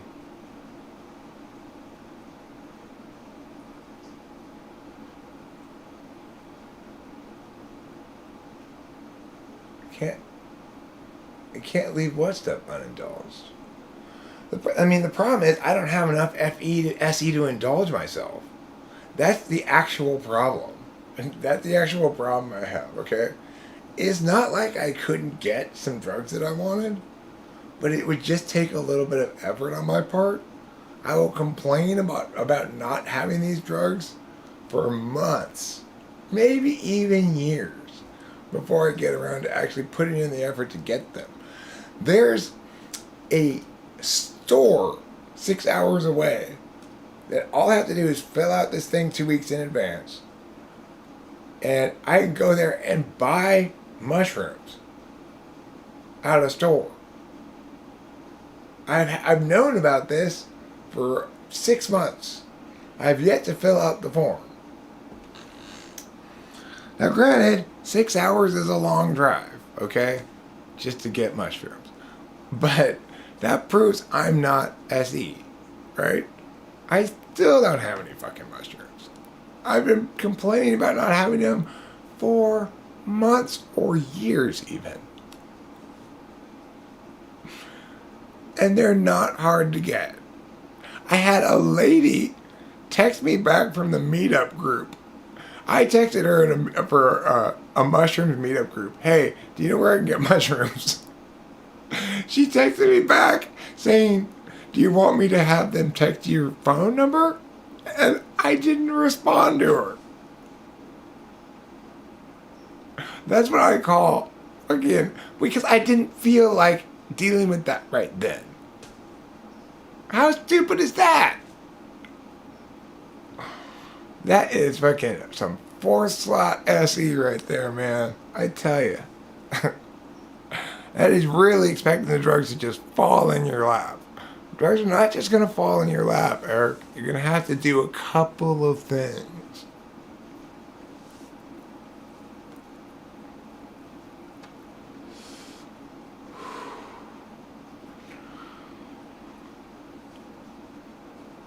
Can't you can't leave what stuff unindulged. The problem is I don't have enough SE to indulge myself. That's the actual problem. That's the actual problem I have. Okay, it's not like I couldn't get some drugs that I wanted, but it would just take a little bit of effort on my part. I will complain about not having these drugs for months, maybe even years, before I get around to actually putting in the effort to get them. There's a store 6 hours away that all I have to do is fill out this thing 2 weeks in advance, and I can go there and buy mushrooms out of store. I've known about this for 6 months. I've yet to fill out the form. Now, granted, 6 hours is a long drive, okay, just to get mushrooms. But that proves I'm not SE, right? I still don't have any fucking mushrooms. I've been complaining about not having them for months or years even. And they're not hard to get. I had a lady text me back from the meetup group. I texted her for a mushrooms meetup group. Hey, do you know where I can get mushrooms? She texted me back saying, do you want me to have them text your phone number? And I didn't respond to her. That's what I call, again, because I didn't feel like dealing with that right then. How stupid is that? That is fucking some 4-slot SE right there, man. I tell you. That is really expecting the drugs to just fall in your lap. Drugs are not just going to fall in your lap, Eric. You're going to have to do a couple of things.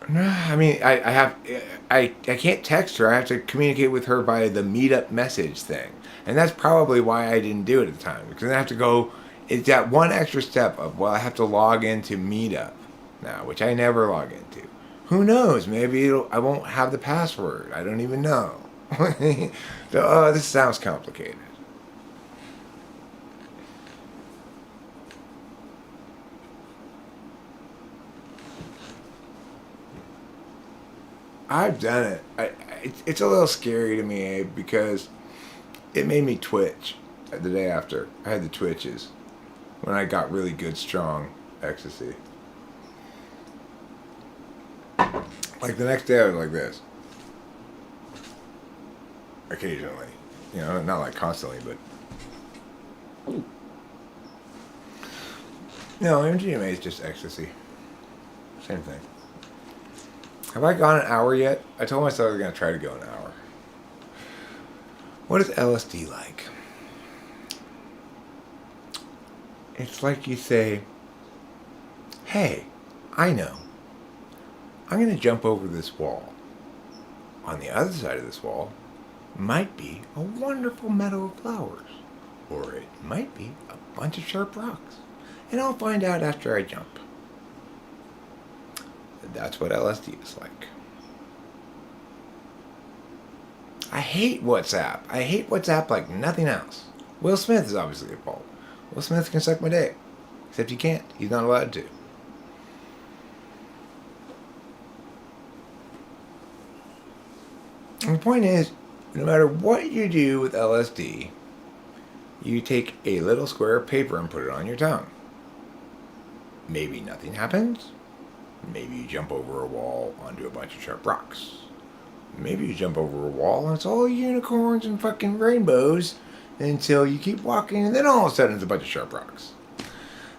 No, I mean, I can't text her. I have to communicate with her by the meetup message thing. And that's probably why I didn't do it at the time. Because I have to go, it's that one extra step of, well, I have to log into meetup now, which I never log into. Who knows? Maybe I won't have the password. I don't even know. So, this sounds complicated. I've done it. It's a little scary to me, Abe, because it made me twitch the day after. I had the twitches when I got really good, strong ecstasy. Like the next day, I was like this. Occasionally. You know, not like constantly, but... No, MGMA is just ecstasy. Same thing. Have I gone an hour yet? I told myself I was going to try to go an hour. What is LSD like? It's like you say, hey, I know. I'm going to jump over this wall. On the other side of this wall might be a wonderful meadow of flowers. Or it might be a bunch of sharp rocks. And I'll find out after I jump. That's what LSD is like. I hate WhatsApp. I hate WhatsApp like nothing else. Will Smith is obviously at fault. Will Smith can suck my dick. Except he can't. He's not allowed to. And the point is, no matter what you do with LSD, you take a little square of paper and put it on your tongue. Maybe nothing happens. Maybe you jump over a wall onto a bunch of sharp rocks. Maybe you jump over a wall and it's all unicorns and fucking rainbows until you keep walking and then all of a sudden it's a bunch of sharp rocks.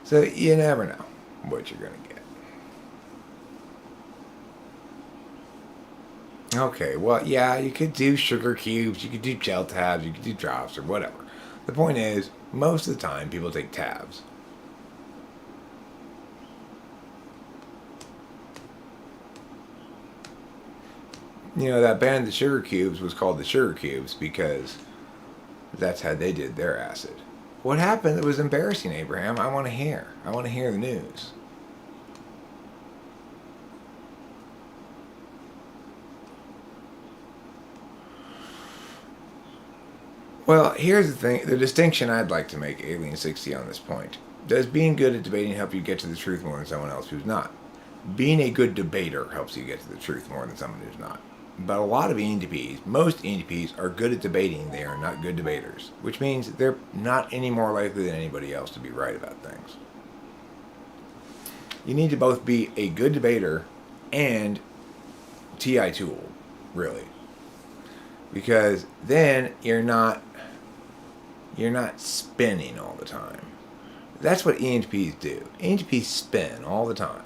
So you never know what you're going to get. Okay, well, yeah, you could do sugar cubes, you could do gel tabs, you could do drops or whatever. The point is, most of the time people take tabs. You know, that band, the Sugar Cubes, was called the Sugar Cubes because that's how they did their acid. What happened that was embarrassing, Abraham? I want to hear. I want to hear the news. Well, here's the thing. The distinction I'd like to make, Alien 60, on this point. Does being good at debating help you get to the truth more than someone else who's not? Being a good debater helps you get to the truth more than someone who's not. But a lot of ENTPs, most ENTPs, are good at debating. They are not good debaters, which means they're not any more likely than anybody else to be right about things. You need to both be a good debater and TI tool, really. Because then you're not spinning all the time. That's what ENTPs do. ENTPs spin all the time.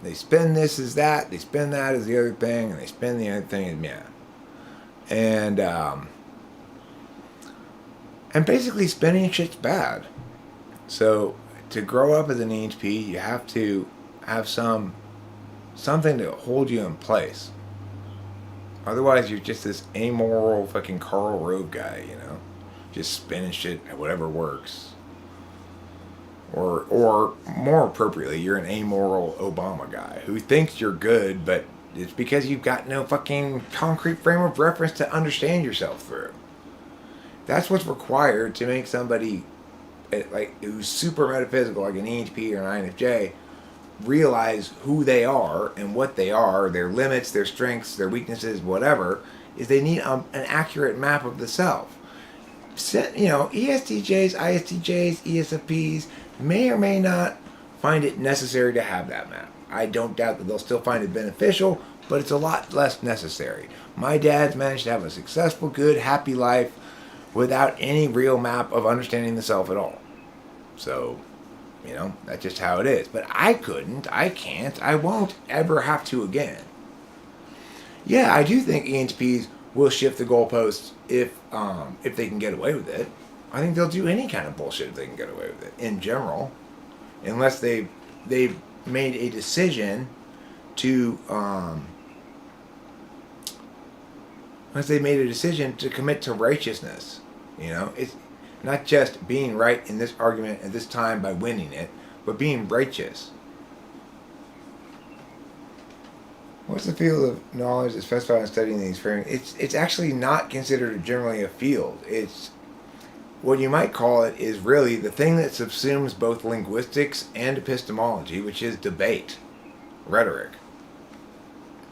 They spin this as that, they spin that as the other thing, and they spin the other thing as yeah. And basically spinning shit's bad. So to grow up as an ENTP, you have to have something to hold you in place. Otherwise, you're just this amoral fucking Karl Rove guy, you know, just spinning shit at whatever works. Or more appropriately, you're an amoral Obama guy who thinks you're good, but it's because you've got no fucking concrete frame of reference to understand yourself through. That's what's required to make somebody like who's super metaphysical, like an ENTP or an INFJ, realize who they are and what they are, their limits, their strengths, their weaknesses, whatever. Is they need an accurate map of the self. You know, ESTJs, ISTJs, ESFPs may or may not find it necessary to have that map. I don't doubt that they'll still find it beneficial, but it's a lot less necessary. My dad's managed to have a successful, good, happy life without any real map of understanding the self at all. So, you know, that's just how it is. But I couldn't, I can't, I won't ever have to again. Yeah, I do think ENTPs will shift the goalposts if they can get away with it. I think they'll do any kind of bullshit if they can get away with it, in general. Unless they've made a decision to commit to righteousness. You know, it's not just being right in this argument at this time by winning it, but being righteous. What's the field of knowledge that's specified in studying these framings? It's actually not considered generally a field. It's what you might call it is really the thing that subsumes both linguistics and epistemology, which is debate, rhetoric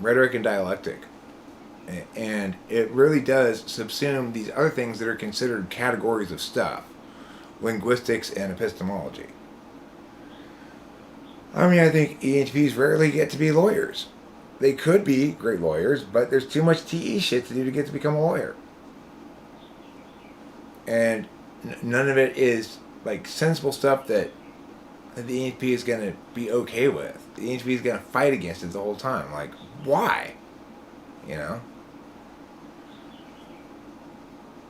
and dialectic. And it really does subsume these other things that are considered categories of stuff, linguistics and epistemology. I mean, I think ENTPs rarely get to be lawyers. They could be great lawyers, but there's too much TE shit to do to get to become a lawyer. And none of it is like sensible stuff that the ENTP is going to be okay with. The ENTP is going to fight against it the whole time. Like, why? You know?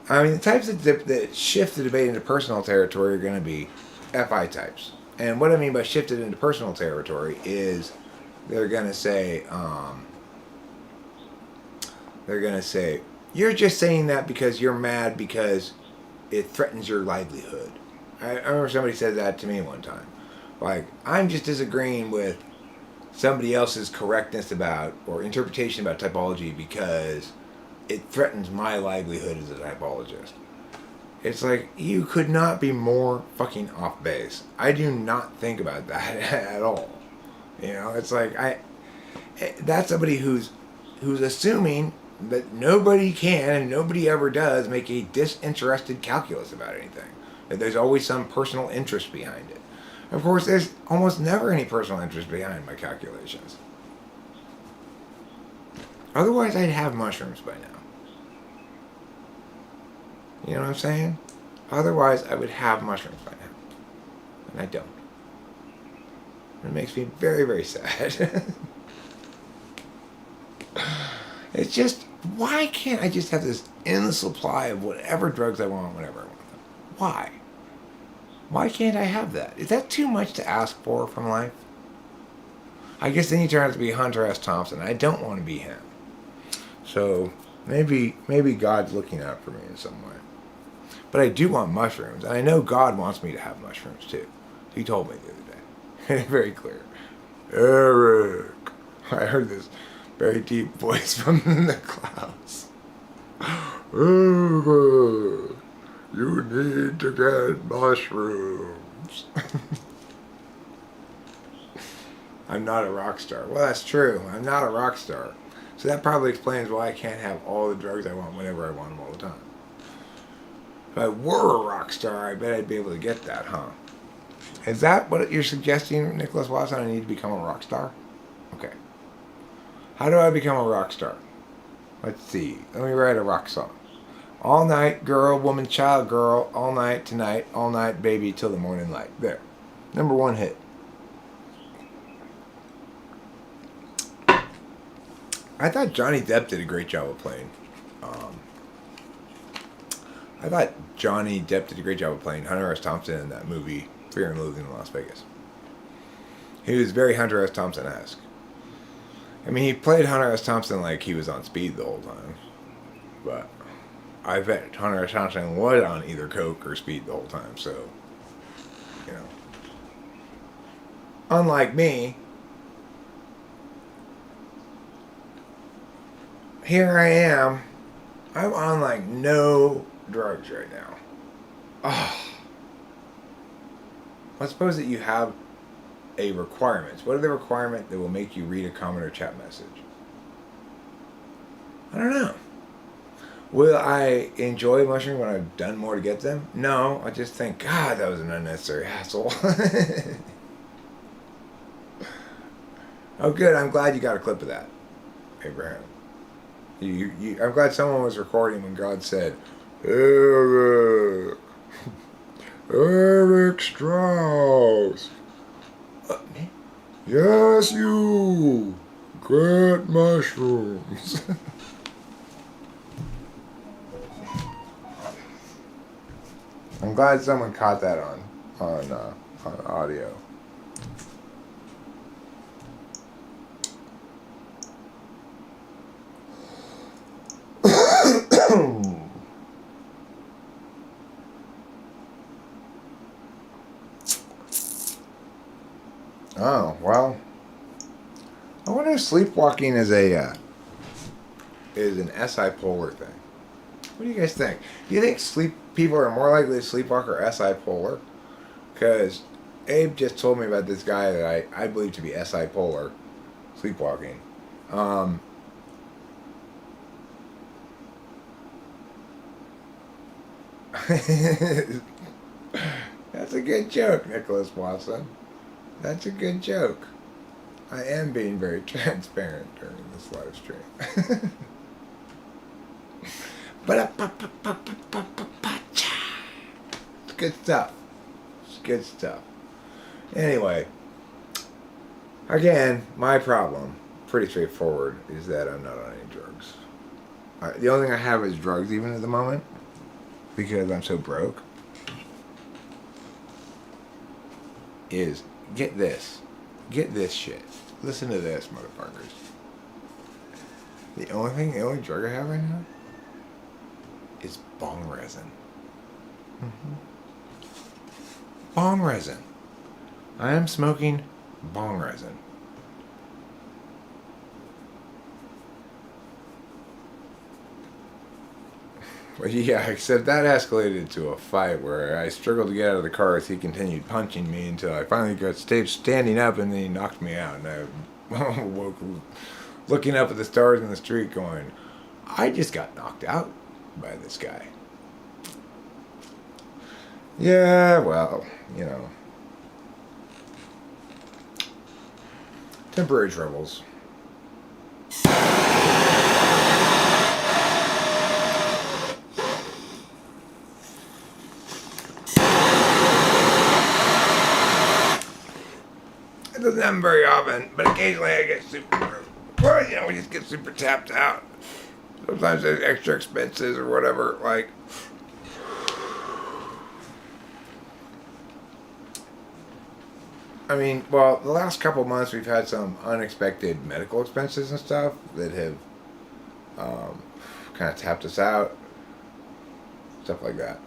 I mean, the types that shift the debate into personal territory are going to be FI types. And what I mean by shifted into personal territory is they're going to say, you're just saying that because you're mad because it threatens your livelihood. I remember somebody said that to me one time. Like, I'm just disagreeing with somebody else's correctness about, or interpretation about typology because it threatens my livelihood as a typologist. It's like, you could not be more fucking off base. I do not think about that at all. You know, it's like, that's somebody who's assuming that nobody can and nobody ever does make a disinterested calculus about anything. That there's always some personal interest behind it. Of course, there's almost never any personal interest behind my calculations. Otherwise, I'd have mushrooms by now. You know what I'm saying? Otherwise, I would have mushrooms by now. And I don't. It makes me very, very sad. It's just, why can't I just have this endless supply of whatever drugs I want whenever I want them? Why? Why can't I have that? Is that too much to ask for from life? I guess then you turn out to be Hunter S. Thompson. I don't want to be him. So maybe God's looking out for me in some way. But I do want mushrooms, and I know God wants me to have mushrooms too. He told me the other day. Very clear. Eric. I heard this very deep voice from the clouds. Eric, you need to get mushrooms. I'm not a rock star. Well, that's true. I'm not a rock star. So that probably explains why I can't have all the drugs I want whenever I want them all the time. If I were a rock star, I bet I'd be able to get that, huh? Is that what you're suggesting, Nicholas Watson? I need to become a rock star? Okay. How do I become a rock star? Let's see. Let me write a rock song. All night, girl, woman, child, girl. All night, tonight, all night, baby, till the morning light. There. Number one hit. I thought Johnny Depp did a great job of playing. Hunter S. Thompson in that movie, Fear and Loathing in Las Vegas. He was very Hunter S. Thompson-esque. I mean, he played Hunter S. Thompson like he was on speed the whole time. But I bet Hunter S. Thompson was on either coke or speed the whole time, so, you know. Unlike me, here I am. I'm on like no drugs right now. Oh. Let's suppose that you have a requirement. What are the requirements that will make you read a comment or chat message? I don't know. Will I enjoy mushrooms when I've done more to get them? No. I just think, God, that was an unnecessary hassle. Oh, good. I'm glad you got a clip of that, Abraham. I'm glad someone was recording when God said, Eric. Eric Strauss. Me? Yes, you. Get mushrooms. I'm glad someone caught that on audio. Oh, well. I wonder if sleepwalking is an SI polar thing. What do you guys think? Do you think people are more likely to sleepwalk or SI polar? Because Abe just told me about this guy that I believe to be SI polar sleepwalking. That's a good joke, Nicholas Watson. That's a good joke. I am being very transparent during this live stream. It's good stuff. It's good stuff. Anyway, again, my problem, pretty straightforward, is that I'm not on any drugs. The only thing I have is drugs even at the moment, because I'm so broke, is get this shit. Listen to this, motherfuckers. The only drug I have right now is bong resin. Bong resin. I am smoking bong resin. Well, yeah, except that escalated to a fight where I struggled to get out of the car as he continued punching me until I finally got standing up, and then he knocked me out. And I woke looking up at the stars in the street going, I just got knocked out by this guy. Yeah, well, you know. Temporary troubles. doesn't happen very often, but occasionally I get super, well, we just get super tapped out. Sometimes there's extra expenses or whatever, like. I mean, well, the last couple of months we've had some unexpected medical expenses and stuff that have kind of tapped us out. Stuff like that.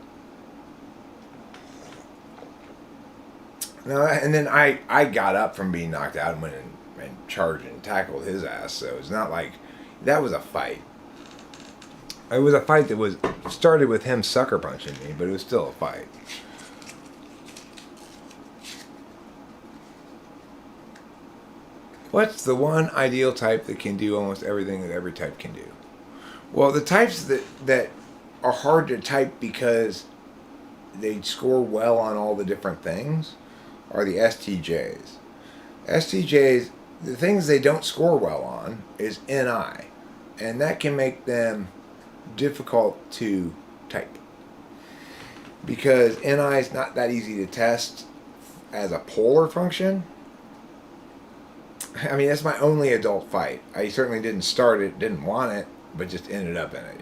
No, and then I got up from being knocked out and went and charged and tackled his ass. So it's not like that was a fight. It was a fight that was started with him sucker punching me, but it was still a fight. What's the one ideal type that can do almost everything that every type can do? Well, the types that are hard to type because they score well on all the different things are the STJs. STJs, the things they don't score well on is NI, and that can make them difficult to type because NI is not that easy to test as a polar function. I mean, that's my only adult fight. I certainly didn't start it, didn't want it, but just ended up in it,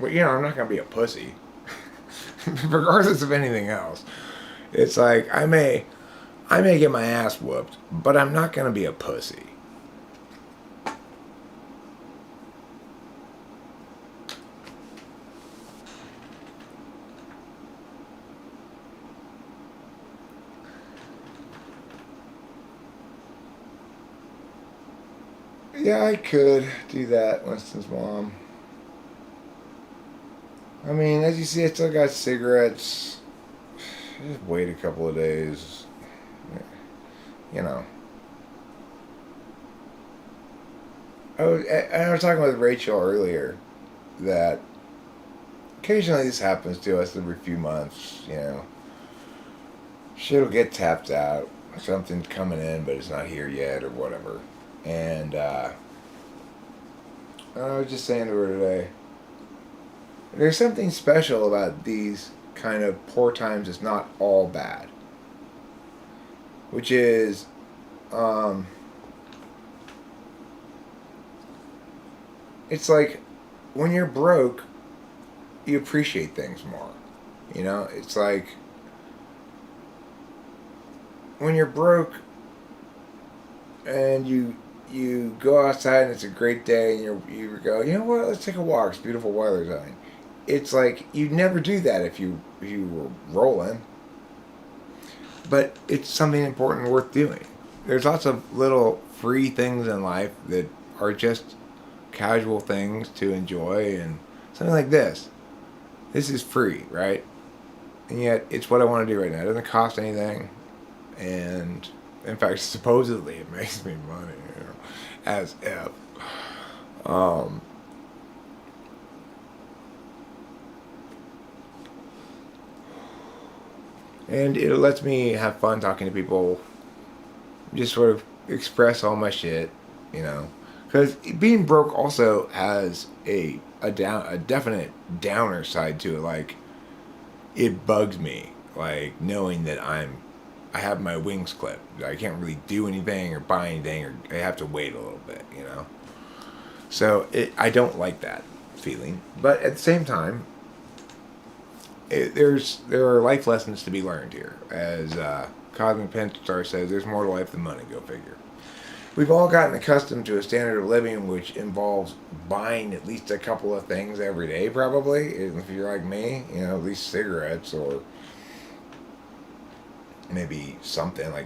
But, I'm not going to be a pussy. Regardless of anything else. It's like, I may get my ass whooped, but I'm not going to be a pussy. Yeah, I could do that, Winston's mom. I mean, as you see, I still got cigarettes. Just wait a couple of days. I was talking with Rachel earlier that occasionally this happens to us every few months, Shit will get tapped out. Something's coming in, but it's not here yet or whatever. And I was just saying to her today, there's something special about these kind of poor times. It's not all bad. Which is, it's like when you're broke, you appreciate things more. It's like when you're broke and you go outside and it's a great day and you go, you know what, let's take a walk, it's beautiful weather. It's like you'd never do that if you were rolling. But it's something important and worth doing. There's lots of little free things in life that are just casual things to enjoy, and something like this. This is free, right? And yet it's what I want to do right now. It doesn't cost anything, and in fact, supposedly it makes me money, as if. And it lets me have fun talking to people, just sort of express all my shit, Because being broke also has a definite downer side to it. Like, it bugs me, like, knowing that I have my wings clipped. I can't really do anything or buy anything, or I have to wait a little bit, So I don't like that feeling. But at the same time, there are life lessons to be learned here. As Cosmic Penstar says, there's more to life than money, go figure. We've all gotten accustomed to a standard of living which involves buying at least a couple of things every day, probably. If you're like me, at least cigarettes, or maybe something like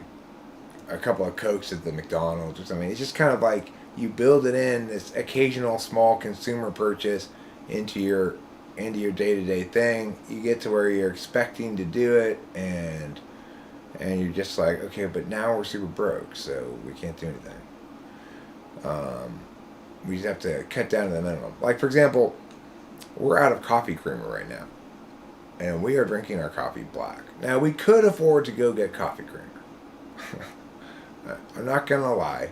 a couple of Cokes at the McDonald's or something. It's just kind of like you build it in, this occasional small consumer purchase into your day-to-day thing. You get to where you're expecting to do it, and you're just like, okay, but now we're super broke, so we can't do anything. We just have to cut down to the minimum. Like, for example, we're out of coffee creamer right now, and we are drinking our coffee black. Now, we could afford to go get coffee creamer. I'm not gonna lie.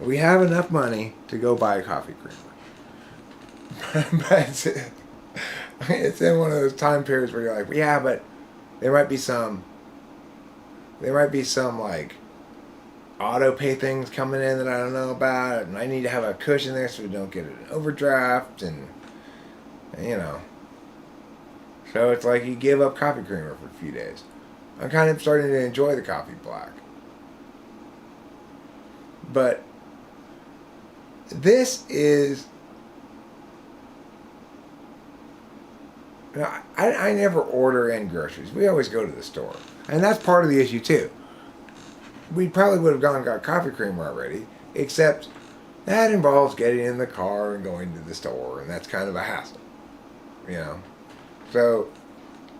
We have enough money to go buy a coffee creamer. But it's in one of those time periods where you're like, yeah, but there might be some, like auto pay things coming in that I don't know about, and I need to have a cushion there so we don't get an overdraft, and you know. So it's like you give up coffee creamer for a few days. I'm kind of starting to enjoy the coffee black. But this is... You know, I never order in groceries. We always go to the store. And that's part of the issue too. We probably would have gone and got coffee creamer already, except that involves getting in the car and going to the store, and that's kind of a hassle. You know? So,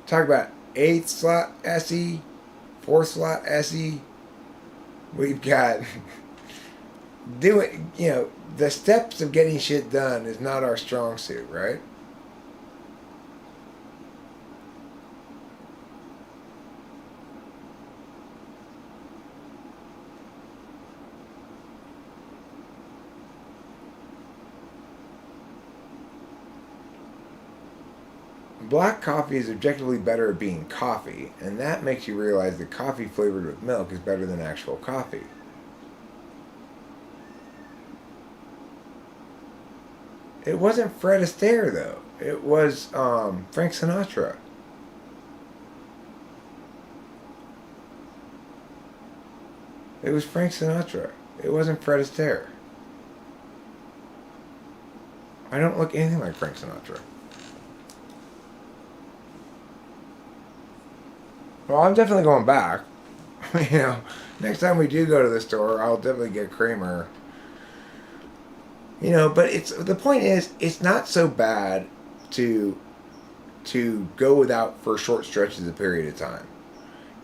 talk about 8th slot SE, 4th slot SE. We've got doing, you know, the steps of getting shit done is not our strong suit, right? Black coffee is objectively better at being coffee, and that makes you realize that coffee flavored with milk is better than actual coffee. It wasn't Fred Astaire, though. It was Frank Sinatra. It was Frank Sinatra. It wasn't Fred Astaire. I don't look anything like Frank Sinatra. Well, I'm definitely going back. You know, next time we do go to the store, I'll definitely get creamer. You know, but the point is, it's not so bad to go without for short stretches of period of time.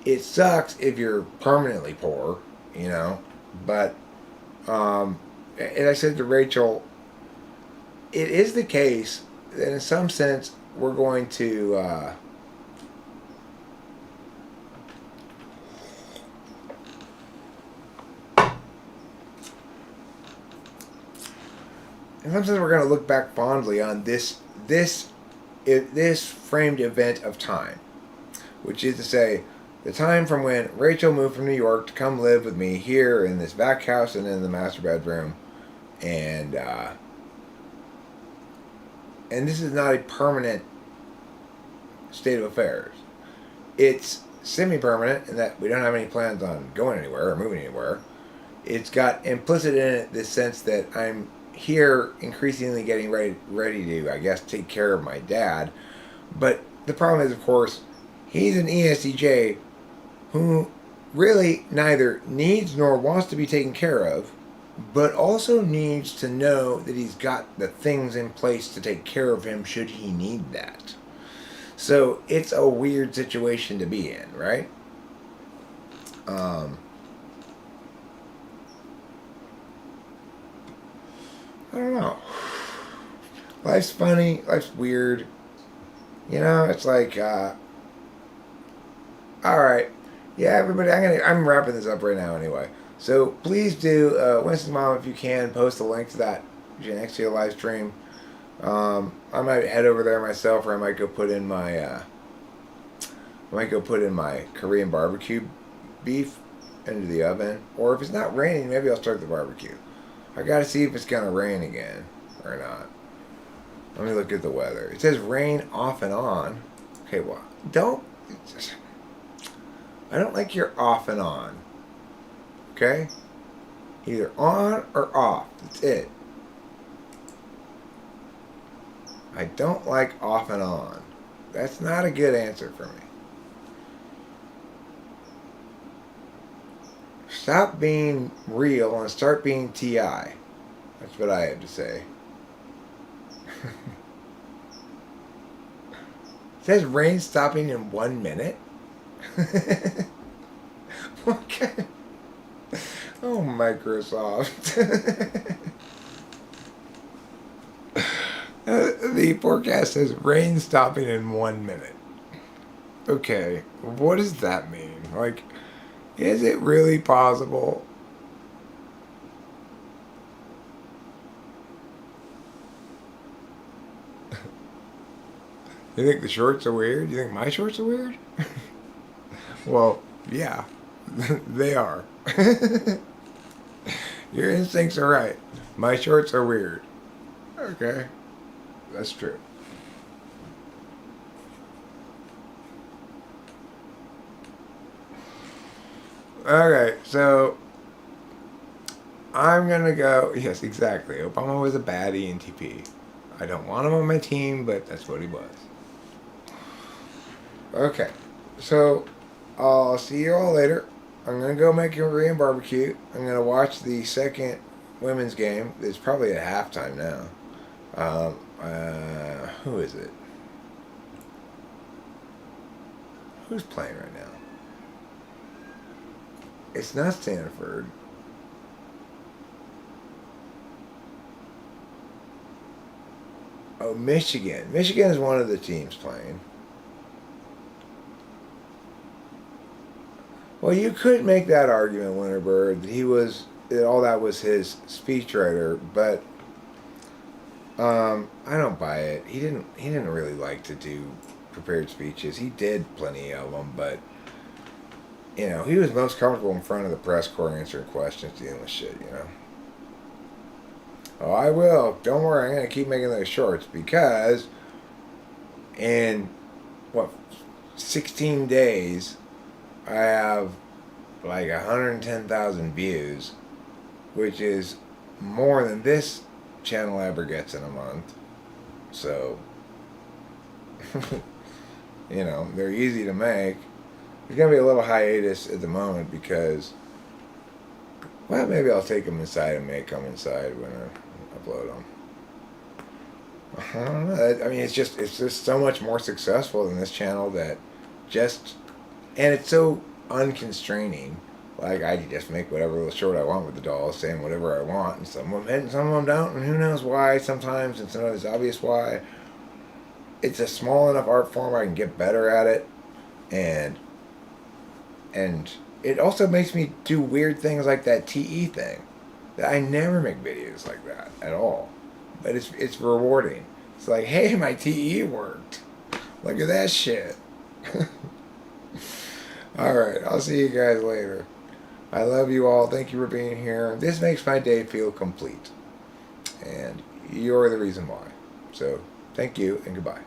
It sucks if you're permanently poor, you know. But and I said to Rachel, it is the case that in some sense we're going to. In some sense, we're going to look back fondly on this framed event of time, which is to say, the time from when Rachel moved from New York to come live with me here in this back house and in the master bedroom, and this is not a permanent state of affairs. It's semi-permanent in that we don't have any plans on going anywhere or moving anywhere. It's got implicit in it this sense that I'm here increasingly getting ready to, I guess, take care of my dad. But the problem is, of course, he's an ESTJ who really neither needs nor wants to be taken care of, but also needs to know that he's got the things in place to take care of him should he need that. So it's a weird situation to be in, right? I don't know. Life's funny. Life's weird. You know, it's like, all right. Yeah, everybody, I'm wrapping this up right now anyway. So please do, Winston's Mom, if you can, post a link to that next to your live stream. I might head over there myself, or I might go put in my, Korean barbecue beef into the oven. Or if it's not raining, maybe I'll start the barbecue. I gotta see if it's gonna rain again or not. Let me look at the weather. It says rain off and on. Okay, well, I don't like your off and on. Okay? Either on or off. That's it. I don't like off and on. That's not a good answer for me. Stop being real and start being TI. That's what I have to say. It says rain stopping in 1 minute. Okay. Oh, Microsoft. The forecast says rain stopping in 1 minute. Okay, what does that mean? Like, is it really possible? You think the shorts are weird? You think my shorts are weird? Well, yeah, they are. Your instincts are right. My shorts are weird. Okay, that's true. Okay, so I'm gonna go. Yes, exactly. Obama was a bad ENTP. I don't want him on my team, but that's what he was. Okay, so I'll see you all later. I'm gonna go make a Korean barbecue. I'm gonna watch the second women's game. It's probably at halftime now. Who is it? Who's playing right now? It's not Stanford. Oh, Michigan. Michigan is one of the teams playing. Well, you could make that argument, Winterbird, that all that was his speechwriter, but I don't buy it. He didn't really like to do prepared speeches. He did plenty of them, but he was most comfortable in front of the press corps answering questions, dealing with shit. Oh, I will. Don't worry. I'm gonna keep making those shorts because in what 16 days I have like 110,000 views, which is more than this channel ever gets in a month. So, they're easy to make. There's going to be a little hiatus at the moment because, well, maybe I'll take them inside and make them inside when I upload them. I don't know. I mean, it's just so much more successful than this channel and it's so unconstraining. Like, I just make whatever little short I want with the dolls, saying whatever I want, and some of them hit and some of them don't, and who knows why sometimes, and sometimes it's obvious why. It's a small enough art form I can get better at it, and it also makes me do weird things like that TE thing. That I never make videos like that at all. But it's rewarding. It's like, hey, my TE worked. Look at that shit. Alright, I'll see you guys later. I love you all. Thank you for being here. This makes my day feel complete. And you're the reason why. So, thank you and goodbye.